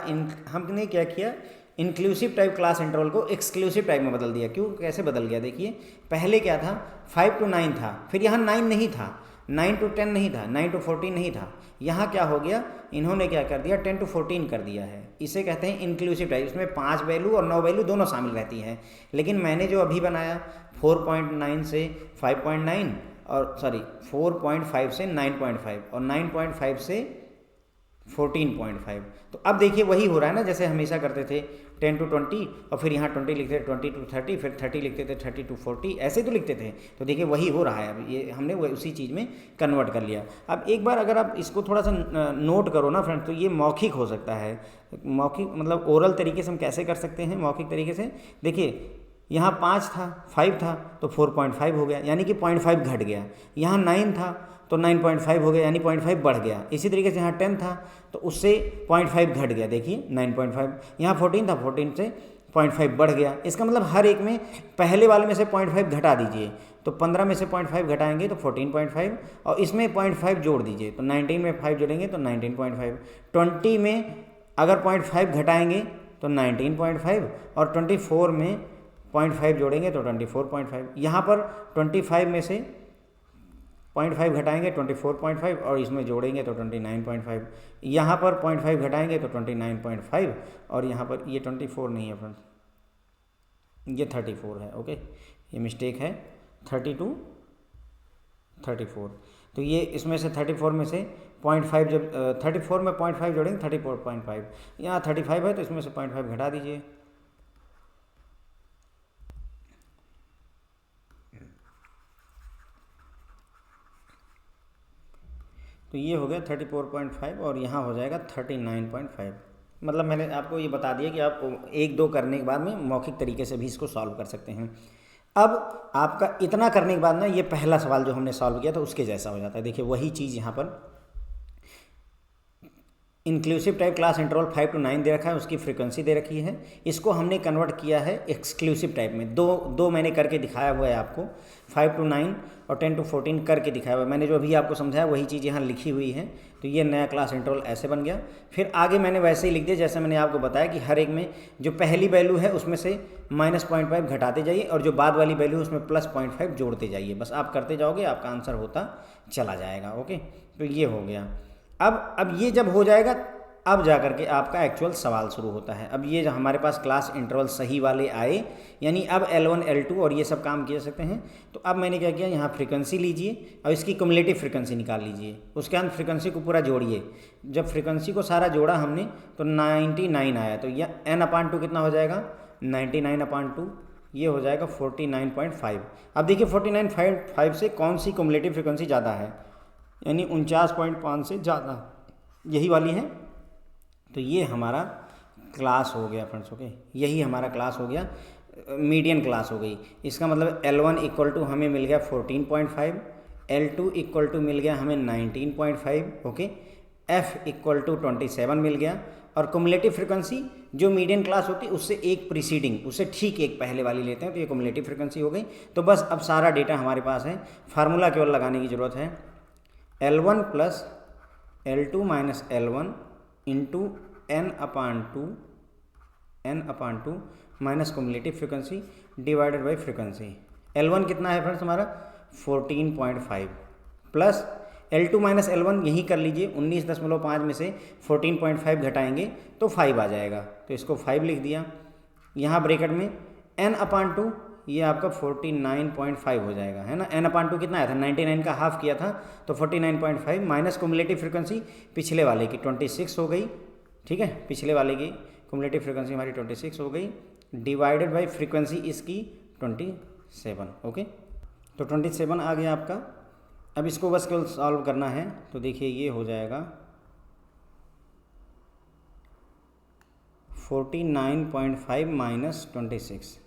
हमने क्या किया, इंक्लूसिव टाइप क्लास इंटरवल को एक्सक्लूसिव टाइप में बदल दिया। क्यों, कैसे बदल गया देखिए, पहले क्या था 5 to 9 था, फिर यहाँ 9 नहीं था, 9 to 10 नहीं था, 9 to 14 नहीं था। यहाँ क्या हो गया, इन्होंने क्या कर दिया 10 to 14 कर दिया है। इसे कहते हैं इंक्लूसिव टाइप। इसमें 5 वैल्यू और 9 वैल्यू दोनों शामिल रहती हैं। लेकिन मैंने जो अभी बनाया 4.9 से 5.9 और सॉरी 4.5 से 9.5 और 9.5 से 14.5, तो अब देखिए वही हो रहा है ना जैसे हमेशा करते थे 10 to 20 और फिर यहाँ 20 लिखते थे, 20 to 30, फिर 30 लिखते थे, 30 to 40, ऐसे तो लिखते थे। तो देखिए वही हो रहा है, अब ये हमने वो उसी चीज़ में कन्वर्ट कर लिया। अब एक बार अगर आप इसको थोड़ा सा नोट करो ना फ्रेंड्स, तो ये मौखिक हो सकता है। मौखिक मतलब ओरल तरीके से हम कैसे कर सकते हैं मौखिक तरीके से, देखिए यहाँ 5 था 5 था तो 4.5 हो गया, यानी कि 0.5 घट गया। यहाँ 9 था तो 9.5 हो गया, यानी 0.5 बढ़ गया। इसी तरीके से यहाँ 10 था तो उससे 0.5 घट गया, देखिए 9.5। यहाँ 14 था, 14 से 0.5 बढ़ गया। इसका मतलब हर एक में पहले वाले में से 0.5 घटा दीजिए, तो 15 में से 0.5 घटाएंगे तो 14.5 और इसमें 0.5 जोड़ दीजिए, तो 19 में 5 जोड़ेंगे तो 19.5। 20 में अगर 0.5 घटाएंगे तो 19.5 और 24 में 0.5 जोड़ेंगे तो 24.5। यहाँ पर 25 में से 0.5 घटाएंगे 24.5 और इसमें जोड़ेंगे तो 29.5। यहाँ पर 0.5 घटाएंगे तो 29.5 और यहाँ पर ये 24 नहीं है फ्रेंड्स, ये 34 है। ओके, ये मिस्टेक है, 30 to 34। तो ये इसमें से 34 में से 0.5 जब 34 में 0.5 जोड़ेंगे 34.5, यहाँ 35 है तो इसमें से 0.5 घटा दीजिए। तो ये हो गया 34.5 और यहाँ हो जाएगा 39.5। मतलब मैंने आपको ये बता दिया कि आप 1-2 करने के बाद में मौखिक तरीके से भी इसको सॉल्व कर सकते हैं। अब आपका इतना करने के बाद ना ये पहला सवाल जो हमने सॉल्व किया था उसके जैसा हो जाता है। देखिए वही चीज़ यहाँ पर inclusive type class interval 5 to 9 दे रखा है, उसकी फ्रीक्वेंसी दे रखी है। इसको हमने कन्वर्ट किया है एक्सक्लूसिव टाइप में। दो मैंने करके दिखाया हुआ है आपको, 5 to 9 और 10 to 14 करके दिखाया हुआ है। मैंने जो अभी आपको समझाया वही चीज़ यहाँ लिखी हुई है। तो ये नया क्लास इंटरवल ऐसे बन गया। फिर आगे मैंने वैसे ही लिख दिया जैसे मैंने आपको बताया कि हर एक में जो पहली वैल्यू है उसमें से -0.5 घटाते जाइए और जो बाद वाली वैल्यू है उसमें +0.5 जोड़ते जाइए। बस आप करते जाओगे, आपका आंसर होता चला जाएगा। ओके, तो ये हो गया। अब ये जब हो जाएगा अब जा करके आपका एक्चुअल सवाल शुरू होता है। अब ये जो हमारे पास क्लास इंटरवल सही वाले आए, यानी अब L1 L2 और ये सब काम किए सकते हैं। तो अब मैंने क्या किया, यहाँ फ्रीक्वेंसी लीजिए और इसकी क्युमुलेटिव फ्रीक्वेंसी निकाल लीजिए। उसके बाद फ्रीक्वेंसी को पूरा जोड़िए। जब फ्रीक्वेंसी को सारा जोड़ा हमने तो 99 आया। तो यह n/2 कितना हो जाएगा 99/2, ये हो जाएगा 49.5। अब देखिए 49.5 से कौन सी क्युमुलेटिव फ्रीक्वेंसी ज़्यादा है, यानी 49.5 से ज़्यादा यही वाली है। तो ये हमारा क्लास हो गया फ्रेंड्स। ओके, यही हमारा क्लास हो गया। मीडियन क्लास हो गई। इसका मतलब L1 इक्वल टू हमें मिल गया 14.5, L2 इक्वल टू मिल गया हमें 19.5, ओके, F इक्वल टू 27 मिल गया। और कुमुलेटिव फ्रिक्वेंसी जो मीडियन क्लास होती है उससे एक प्रीसीडिंग, उससे ठीक एक पहले वाली लेते हैं, तो ये कुमुलेटिव फ्रिक्वेंसी हो गई। तो बस अब सारा डेटा हमारे पास है, फार्मूला केवल लगाने की ज़रूरत है, L1 plus L2 minus L1 into n upon two minus cumulative frequency divided by frequency. L1 कितना है फ्रेंड्स हमारा 14.5 प्लस L2 माइनस L1 यही कर लीजिए, 19.5 में से 14.5 घटाएंगे तो 5 आ जाएगा, तो इसको 5 लिख दिया। यहाँ ब्रैकेट में n अपान टू ये आपका 49.5 हो जाएगा, है ना। n अपान टू कितना आया था, 99 का हाफ किया था, तो 49.5 माइनस कुमुलेटिव फ्रिक्वेंसी पिछले वाले की 26 हो गई, ठीक है, पिछले वाले की कुमुलेटिव फ्रिक्वेंसी हमारी 26 हो गई, डिवाइडेड बाई फ्रिक्वेंसी इसकी 27, ओके। तो 27 आ गया आपका। अब इसको बस केवल सॉल्व करना है, तो देखिए ये हो जाएगा 49.5 माइनस 26,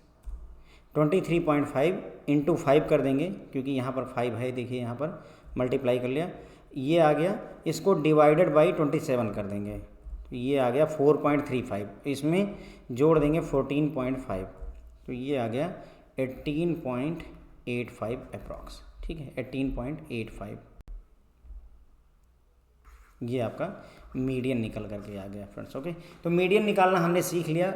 23.5 इंटू 5 कर देंगे, क्योंकि यहाँ पर 5 है, देखिए यहाँ पर मल्टीप्लाई कर लिया, ये आ गया। इसको डिवाइडेड बाई 27 कर देंगे, तो ये आ गया 4.35, इसमें जोड़ देंगे 14.5, तो ये आ गया 18.85 अप्रॉक्स, ठीक है, 18.85। ये आपका मीडियन निकल करके आ गया फ्रेंड्स, ओके। तो मीडियन निकालना हमने सीख लिया।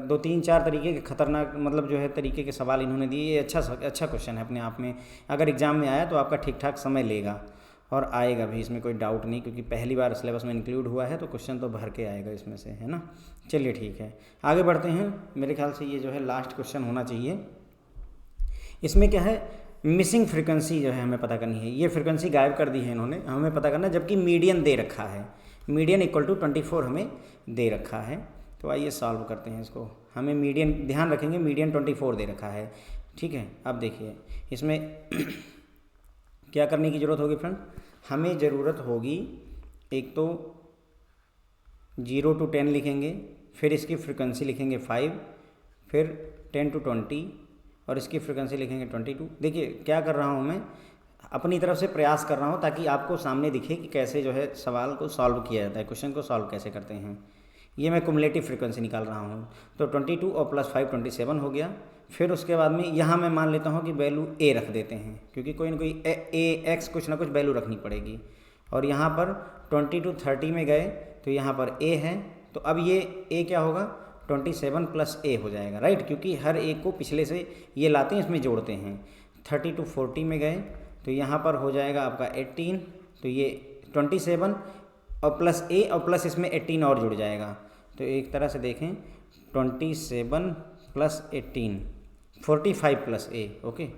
2-3-4 तरीके के खतरनाक मतलब जो है तरीके के सवाल इन्होंने दिए, ये अच्छा क्वेश्चन है अपने आप में। अगर एग्जाम में आया तो आपका ठीक ठाक समय लेगा और आएगा भी, इसमें कोई डाउट नहीं, क्योंकि पहली बार सिलेबस में इंक्लूड हुआ है, तो क्वेश्चन तो भर के आएगा इसमें से, है ना। चलिए ठीक है, आगे बढ़ते हैं। मेरे ख्याल से ये जो है लास्ट क्वेश्चन होना चाहिए। इसमें क्या है, मिसिंग फ्रिक्वेंसी जो है हमें पता करनी है। ये फ्रिक्वेंसी गायब कर दी है इन्होंने, हमें पता करना है, जबकि मीडियन दे रखा है, मीडियन इक्वल टू 24 हमें दे रखा है। तो आइए सॉल्व करते हैं इसको। हमें मीडियन, ध्यान रखेंगे मीडियन 24 दे रखा है, ठीक है। अब देखिए इसमें क्या करने की ज़रूरत होगी फ्रेंड, हमें ज़रूरत होगी, एक तो 0 to 10 लिखेंगे, फिर इसकी फ्रिक्वेंसी लिखेंगे 5, फिर 10 to 20 और इसकी फ्रिक्वेंसी लिखेंगे 22। देखिए क्या कर रहा हूँ मैं, अपनी तरफ से प्रयास कर रहा हूँ ताकि आपको सामने दिखे कि कैसे जो है सवाल को सॉल्व किया जाता है, क्वेश्चन को सॉल्व कैसे करते हैं। ये मैं कुमुलेटिव फ्रिक्वेंसी निकाल रहा हूँ, तो 22 और प्लस 5 27 हो गया। फिर उसके बाद में यहाँ मैं मान लेता हूँ कि वैल्यू ए रख देते हैं, क्योंकि कोई ना कोई एक्स कुछ ना कुछ वैल्यू रखनी पड़ेगी। और यहाँ पर 20 to 30 में गए तो यहाँ पर ए है, तो अब ये ए क्या होगा, 27 प्लस ए हो जाएगा, राइट, क्योंकि हर एक को पिछले से ये लाते हैं, इसमें जोड़ते हैं। 30 to 40 में गए तो यहाँ पर हो जाएगा आपका 18, तो ये 27 और प्लस ए और प्लस इसमें 18 और जुड़ जाएगा, तो एक तरह से देखें 27 प्लस 18 45 प्लस ए, ओके,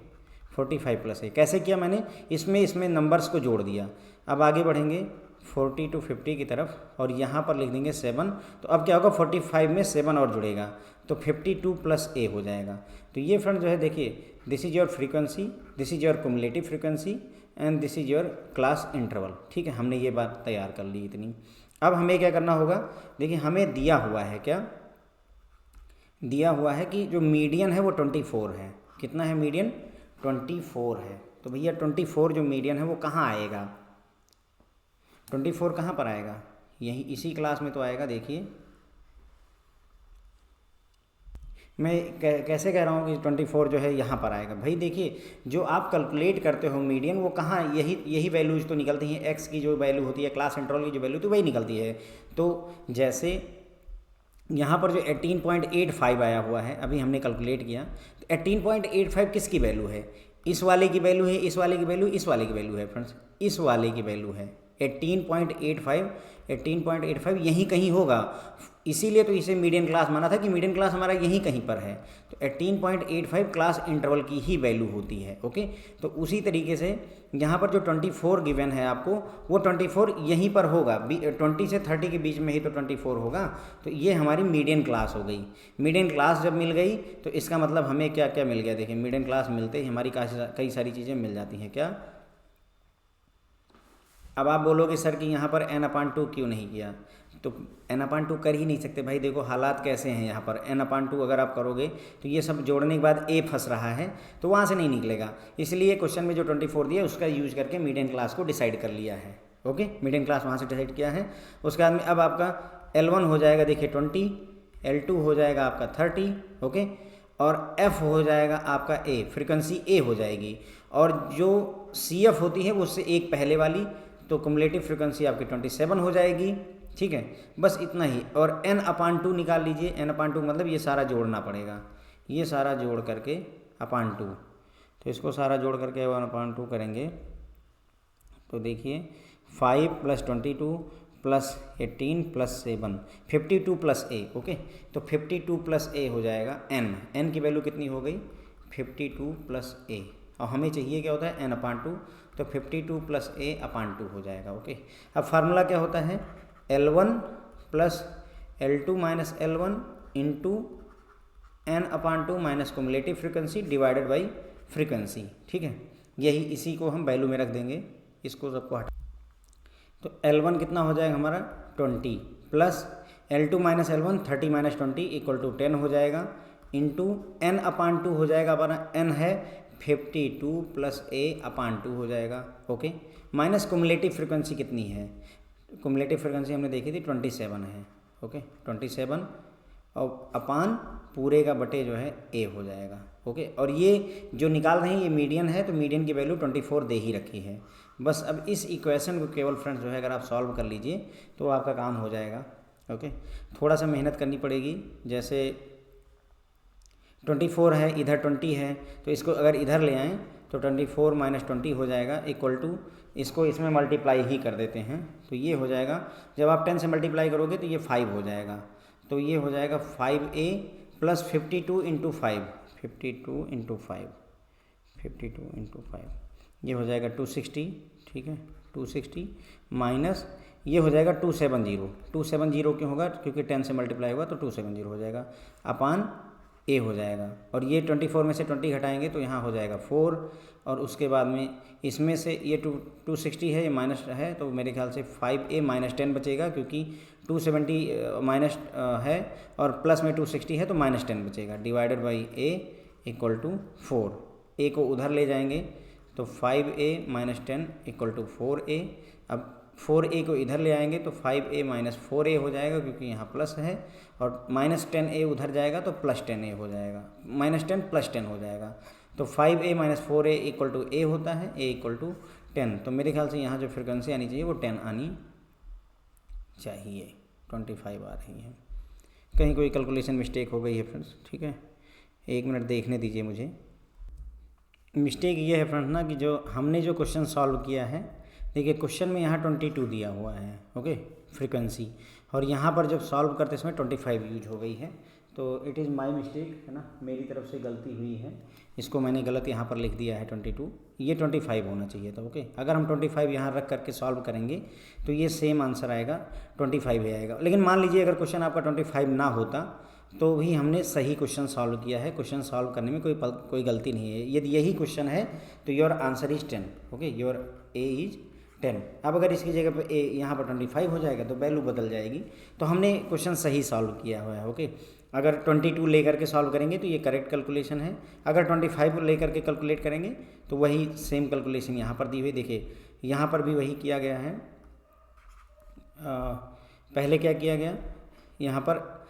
45 प्लस ए। कैसे किया मैंने, इसमें नंबर्स को जोड़ दिया। अब आगे बढ़ेंगे 40 to 50 की तरफ, और यहाँ पर लिख देंगे 7, तो अब क्या होगा 45 में 7 और जुड़ेगा, तो 52 प्लस ए हो जाएगा। तो ये फ्रेंड जो है देखिए, this is your frequency, this is your cumulative frequency and this is your class interval, ठीक है। हमने ये बात तैयार कर ली इतनी। अब हमें क्या करना होगा, देखिए हमें दिया हुआ है, क्या दिया हुआ है कि जो मीडियन है वो 24 है। कितना है मीडियन, 24 है। तो भैया 24 जो मीडियन है वो कहाँ आएगा, 24 कहाँ पर आएगा, यही इसी क्लास में तो आएगा। देखिए मैं कैसे कह रहा हूँ कि 24 जो है यहाँ पर आएगा, भाई देखिए जो आप कैलकुलेट करते हो मीडियन, वो कहाँ, यही वैल्यूज तो निकलती हैं, एक्स की जो वैल्यू होती है, क्लास इंटरवल की जो वैल्यू तो वही निकलती है। तो जैसे यहाँ पर जो 18.85 आया हुआ है, अभी हमने कैलकुलेट किया, तो 18.85 किसकी वैल्यू है, इस वाले की वैल्यू है, इस वाले की वैल्यू, इस वाले की वैल्यू है फ्रेंड्स, इस वाले की वैल्यू है 18.85 यहीं कहीं होगा, इसीलिए तो इसे मीडियन क्लास माना था कि मीडियन क्लास हमारा यहीं कहीं पर है। तो 18.85 क्लास इंटरवल की ही वैल्यू होती है, ओके। तो उसी तरीके से यहाँ पर जो 24 गिवन है आपको, वो 24 यहीं पर होगा, 20 से 30 के बीच में ही तो 24 होगा। तो ये हमारी मीडियन क्लास हो गई। मीडियन क्लास जब मिल गई तो इसका मतलब हमें क्या क्या मिल गया, देखिए मीडियन क्लास मिलते ही हमारी कई सारी चीज़ें मिल जाती हैं। क्या, अब आप बोलोगे सर कि यहाँ पर n/2 क्यों नहीं किया, तो n/2 कर ही नहीं सकते भाई। देखो हालात कैसे हैं यहाँ पर, n/2 अगर आप करोगे तो ये सब जोड़ने के बाद a फंस रहा है तो वहाँ से नहीं निकलेगा। इसलिए क्वेश्चन में जो 24 दिया उसका यूज करके मीडियन क्लास को डिसाइड कर लिया है। ओके, मीडियन क्लास वहाँ से डिसाइड किया है। उसके बाद में अब आपका L1 हो जाएगा देखिए 20, L2 हो जाएगा आपका 30, ओके, और F हो जाएगा आपका A, फ्रिक्वेंसी A हो जाएगी, और जो CF होती है वो उससे एक पहले वाली, तो कुमुलेटिव फ्रिक्वेंसी आपकी 27 हो जाएगी। ठीक है, बस इतना ही। और n/2 निकाल लीजिए। n/2 मतलब ये सारा जोड़ना पड़ेगा, ये सारा जोड़ करके /2, तो इसको सारा जोड़ करके 1/2 करेंगे तो देखिए 5 + 22 + 18 + 7, 52 + a। ओके, तो 52 + a हो जाएगा n की वैल्यू कितनी हो गई 52 + a, और हमें चाहिए क्या होता है n/2, तो 52 + a/2 हो जाएगा। ओके, अब फार्मूला क्या होता है L1 + L2 - L1 into n/2 minus cumulative frequency divided by frequency. ठीक है, यही इसी को हम वैल्यू में रख देंगे, इसको सबको हटा, तो L1 कितना हो जाएगा हमारा 20 प्लस L2 - L1 30 - 20 = 10 हो जाएगा, इंटू n/2 हो जाएगा हमारा, n है 52 + a/2 हो जाएगा। ओके, माइनस कुमुलेटिव फ्रिक्वेंसी कितनी है, कुमुलेटिव फ्रिक्वेंसी हमने देखी थी 27 है। ओके, 27 और अपान पूरे का बटे जो है a हो जाएगा। ओके, और ये जो निकाल रहे हैं ये मीडियन है, तो मीडियन की वैल्यू 24 दे ही रखी है। बस अब इस इक्वेशन को केवल फ्रेंड्स जो है अगर आप सॉल्व कर लीजिए तो आपका काम हो जाएगा। ओके, थोड़ा सा मेहनत करनी पड़ेगी, जैसे 24 है, इधर 20 है, तो इसको अगर इधर ले आएँ तो 24 - 20 हो जाएगा इक्वल टू, इसको इसमें मल्टीप्लाई ही कर देते हैं, तो ये हो जाएगा, जब आप 10 से मल्टीप्लाई करोगे तो ये 5 हो जाएगा, तो ये हो जाएगा 5a + 52 × 5, 52 × 5, 52 × 5, ये हो जाएगा 260। ठीक है, 260 माइनस ये हो जाएगा 270, 270 क्यों होगा, क्योंकि 10 से मल्टीप्लाई होगा तो 270 हो जाएगा, अपान a हो जाएगा, और ये 24 में से 20 घटाएंगे तो यहाँ हो जाएगा 4, और उसके बाद में इसमें से ये 260 है, ये माइनस है, तो मेरे ख्याल से 5a - 10 बचेगा, क्योंकि 270 माइनस है और प्लस में 260 है तो -10 बचेगा, डिवाइडेड बाई a = 4, a को उधर ले जाएंगे तो 5a - 10 = 4a, अब 4a को इधर ले आएंगे तो 5a - 4a हो जाएगा, क्योंकि यहाँ प्लस है, और -10a उधर जाएगा तो +10a हो जाएगा, -10 + 10 हो जाएगा, तो 5a - 4a = a होता है, a = 10, तो मेरे ख्याल से यहाँ जो फ्रिक्वेंसी आनी चाहिए वो 10 आनी चाहिए, 25 आ रही है। कहीं कोई कैलकुलेशन मिस्टेक हो गई है फ्रेंड्स, ठीक है, 1 मिनट देखने दीजिए मुझे। मिस्टेक ये है फ्रेंड्स ना कि जो हमने जो क्वेश्चन सॉल्व किया है, देखिए क्वेश्चन में यहाँ 22 दिया हुआ है, ओके, फ्रीक्वेंसी, और यहाँ पर जब सॉल्व करते समय 25 यूज हो गई है, तो इट इज़ माय मिस्टेक, है ना, मेरी तरफ से गलती हुई है, इसको मैंने गलत यहाँ पर लिख दिया है 22, ये 25 होना चाहिए था। ओके, अगर हम 25 यहाँ रख करके सॉल्व करेंगे तो ये सेम आंसर आएगा, 25 ही आएगा। लेकिन मान लीजिए अगर क्वेश्चन आपका 25 ना होता तो भी हमने सही क्वेश्चन सॉल्व किया है, क्वेश्चन सॉल्व करने में कोई गलती नहीं है। यदि यही क्वेश्चन है तो your answer is 10, okay, your A is 10। अब अगर इसकी जगह पर ए यहाँ पर 25 हो जाएगा तो वैल्यू बदल जाएगी, तो हमने क्वेश्चन सही सॉल्व किया हुआ है। ओके, अगर 22 लेकर के सॉल्व करेंगे तो ये करेक्ट कैलकुलेशन है, अगर 25 लेकर के कैलकुलेट करेंगे तो वही सेम कैलकुलेशन यहाँ पर दी हुई, देखिए यहाँ पर भी वही किया गया है। पहले क्या किया गया यहाँ पर,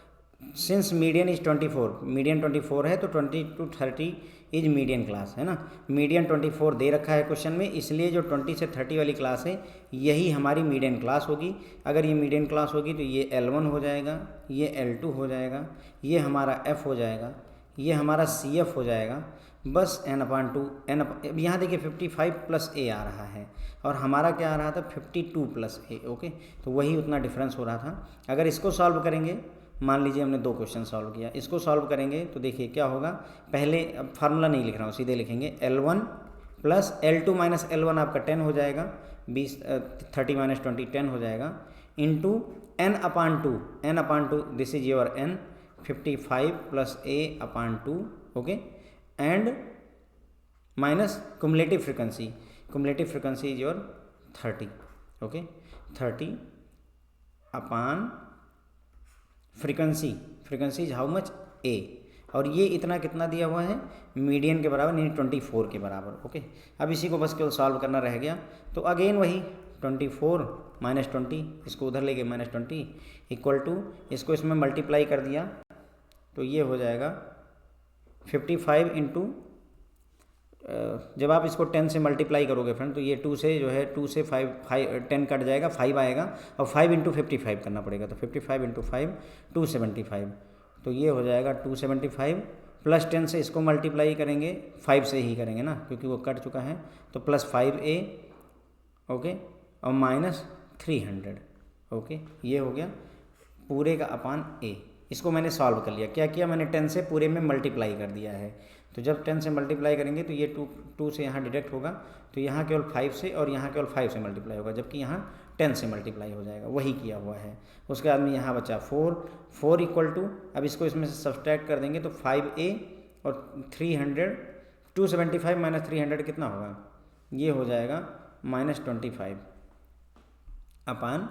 सिंस मीडियन इज 24, मीडियन 24 है तो 20 to 30 इज मीडियन क्लास, है ना, मीडियन 24 दे रखा है क्वेश्चन में, इसलिए जो 20 से 30 वाली क्लास है यही हमारी मीडियन क्लास होगी। अगर ये मीडियन क्लास होगी तो ये L1 हो जाएगा, ये L2 हो जाएगा, ये हमारा F हो जाएगा, ये हमारा CF हो जाएगा, बस n/2 अब यहाँ देखिए 55 + a आ रहा है और हमारा क्या आ रहा था 52 + a। ओके, तो वही उतना डिफरेंस हो रहा था। अगर इसको सॉल्व करेंगे, मान लीजिए हमने 2 क्वेश्चन सॉल्व किया, इसको सॉल्व करेंगे तो देखिए क्या होगा, पहले अब फार्मूला नहीं लिख रहा हूँ, सीधे लिखेंगे L1 + L2 - L1 आपका 10 हो जाएगा, 30 - 20 10 हो जाएगा, into n/2 this is your n, 55 + a/2, okay, and minus cumulative frequency is your 30, okay, 30 upon frequency is how much a, और ये इतना कितना दिया हुआ है, मीडियन के बराबर यानी 24 के बराबर। ओके, अब इसी को बस केवल सॉल्व करना रह गया। तो अगेन वही 24 माइनस 20, इसको उधर ले गए माइनस 20 इक्वल टू, इसको इसमें मल्टीप्लाई कर दिया तो ये हो जाएगा 55 इंटू, जब आप इसको 10 से मल्टीप्लाई करोगे फ्रेंड तो ये 2 से जो है 2 से 10 कट जाएगा, 5 आएगा और 5 इंटू 55 करना पड़ेगा। तो 55 इंटू 5 275, तो ये हो जाएगा 275 प्लस 10 से इसको मल्टीप्लाई करेंगे 5 से ही करेंगे ना, क्योंकि वो कट चुका है, तो प्लस 5a ओके और माइनस 300। ओके, ये हो गया पूरे का अपान a। इसको मैंने सॉल्व कर लिया, क्या किया मैंने 10 से पूरे में मल्टीप्लाई कर दिया है। तो जब 10 से मल्टीप्लाई करेंगे तो ये 2 से यहाँ डिडक्ट होगा, तो यहाँ केवल 5 से और यहाँ केवल 5 से मल्टीप्लाई होगा, जबकि यहाँ 10 से मल्टीप्लाई हो जाएगा, वही किया हुआ है। उसके बाद में यहाँ बचा 4 इक्वल टू, अब इसको इसमें से सब्सट्रैक्ट कर देंगे तो 5a और 300, 275 माइनस 300 कितना होगा, ये हो जाएगा -25 अपान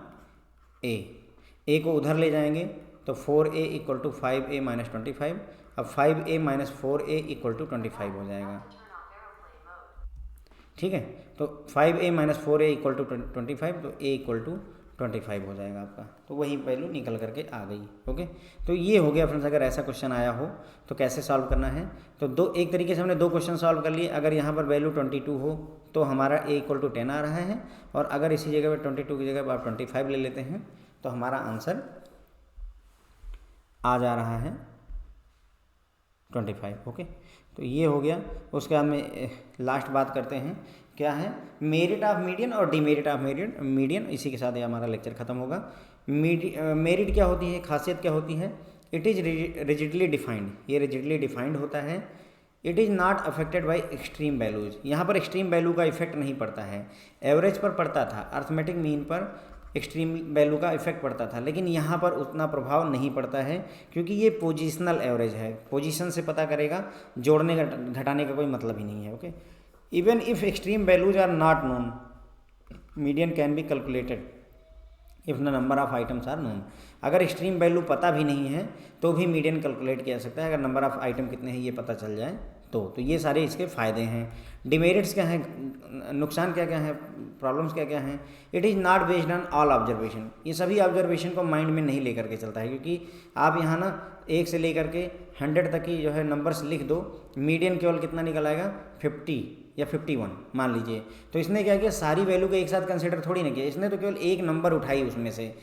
a को उधर ले जाएंगे तो 4a equal to 5a minus 25, अब 5a minus 4a equal to 25 हो जाएगा। ठीक है, तो 5a minus 4a equal to 25, तो a इक्वल टू 25 हो जाएगा आपका, तो वही वैल्यू निकल करके आ गई। ओके, तो ये हो गया फ्रेंड्स। अगर ऐसा क्वेश्चन आया हो तो कैसे सॉल्व करना है, तो एक तरीके से हमने 2 क्वेश्चन सॉल्व कर लिए। अगर यहाँ पर वैल्यू 22 हो तो हमारा a इक्वल टू 10 आ रहा है, और अगर इसी जगह पर 22 की जगह पर आप 25 ले लेते हैं तो हमारा आंसर आ जा रहा है 25। ओके, तो ये हो गया। उसके बाद में लास्ट बात करते हैं, क्या है मेरिट ऑफ मीडियन और डीमेरिट ऑफ मीडियन। इसी के साथ ये हमारा लेक्चर खत्म होगा। मेरिट क्या होती है, खासियत क्या होती है, इट इज़ रिजिडली डिफाइंड, ये रिजिडली डिफाइंड होता है। It is not affected by extreme values, यहाँ पर एक्सट्रीम वैल्यू का इफेक्ट नहीं पड़ता है, एवरेज पर पड़ता था, अर्थमेटिक मीन पर एक्सट्रीम वैल्यू का इफेक्ट पड़ता था, लेकिन यहाँ पर उतना प्रभाव नहीं पड़ता है क्योंकि ये पोजिशनल एवरेज है, पोजीशन से पता करेगा, जोड़ने का घटाने का कोई मतलब ही नहीं है। Okay, even if extreme values are not known, median can be calculated if the number of items are known. अगर एक्सट्रीम वैल्यू पता भी नहीं है तो भी मीडियन कैलकुलेट किया जा सकता है, अगर नंबर ऑफ आइटम कितने हैं ये पता चल जाए तो ये सारे इसके फ़ायदे हैं। डिमेरिट्स क्या हैं, नुकसान क्या क्या है, प्रॉब्लम्स क्या क्या हैं। It is not based on all observation, ये सभी ऑब्जर्वेशन को माइंड में नहीं लेकर के चलता है, क्योंकि आप यहाँ ना 1 से लेकर के 100 तक की जो है नंबर्स लिख दो, मीडियन केवल कितना निकल आएगा 50 या 51 मान लीजिए। तो इसने क्या किया, सारी वैल्यू को एक साथ कंसिडर थोड़ी ना किया, इसने तो केवल एक नंबर उठाई उसमें से।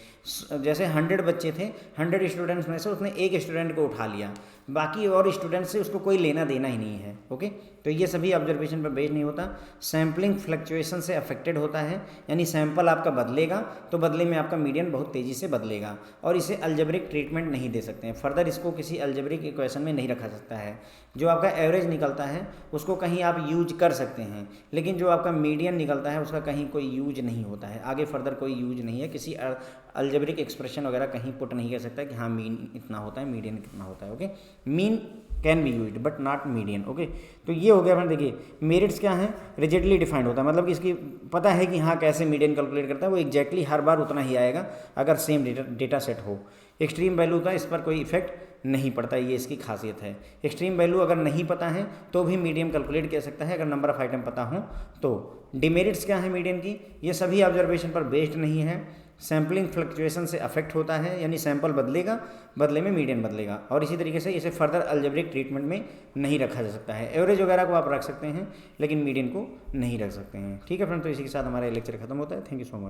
जैसे 100 बच्चे थे, 100 स्टूडेंट्स में से उसने एक स्टूडेंट को उठा लिया, बाकी और स्टूडेंट से उसको कोई लेना देना ही नहीं है। ओके, तो ये सभी ऑब्जर्वेशन पर बेस्ड नहीं होता, सैम्पलिंग फ्लक्चुएशन से अफेक्टेड होता है, यानी सैंपल आपका बदलेगा तो बदले में आपका मीडियन बहुत तेज़ी से बदलेगा, और इसे अलजेब्रिक ट्रीटमेंट नहीं दे सकते हैं, फर्दर इसको किसी अलजेब्रिक इक्वेशन में नहीं रखा सकता है। जो आपका एवरेज निकलता है उसको कहीं आप यूज कर सकते हैं, लेकिन जो आपका मीडियन निकलता है उसका कहीं कोई यूज नहीं होता है, आगे फर्दर कोई यूज नहीं है, किसी अलजेब्रिक एक्सप्रेशन वगैरह कहीं पुट नहीं कर सकता कि हाँ मीन इतना होता है, मीडियन कितना होता है। Okay, mean can be used but not median. Okay, तो ये हो गया फ्रेंड। देखिए मेरिट्स क्या है, रिजिडली डिफाइंड होता है, मतलब कि इसकी पता है कि हाँ कैसे मीडियन कैलकुलेट करता है, वो एग्जैक्टली हर बार उतना ही आएगा अगर सेम डेटा सेट हो। एक्सट्रीम वैल्यू का इस पर कोई इफेक्ट नहीं पड़ता, ये इसकी खासियत है। एक्सट्रीम वैल्यू अगर नहीं पता है तो भी मीडियन कैलकुलेट कर सकता है अगर नंबर ऑफ आइटम पता हो तो। डिमेरिट्स क्या है मीडियन की, ये सभी ऑब्जर्वेशन पर बेस्ड नहीं है, सैम्पलिंग फ्लक्चुएशन से अफेक्ट होता है, यानी सैंपल बदलेगा, बदले में मीडियन बदलेगा, और इसी तरीके से इसे फर्दर अलजेब्रिक ट्रीटमेंट में नहीं रखा जा सकता है। एवरेज वगैरह को आप रख सकते हैं लेकिन मीडियन को नहीं रख सकते हैं। ठीक है फ्रेंड, तो इसी के साथ हमारा लेक्चर खत्म होता है। Thank you so much.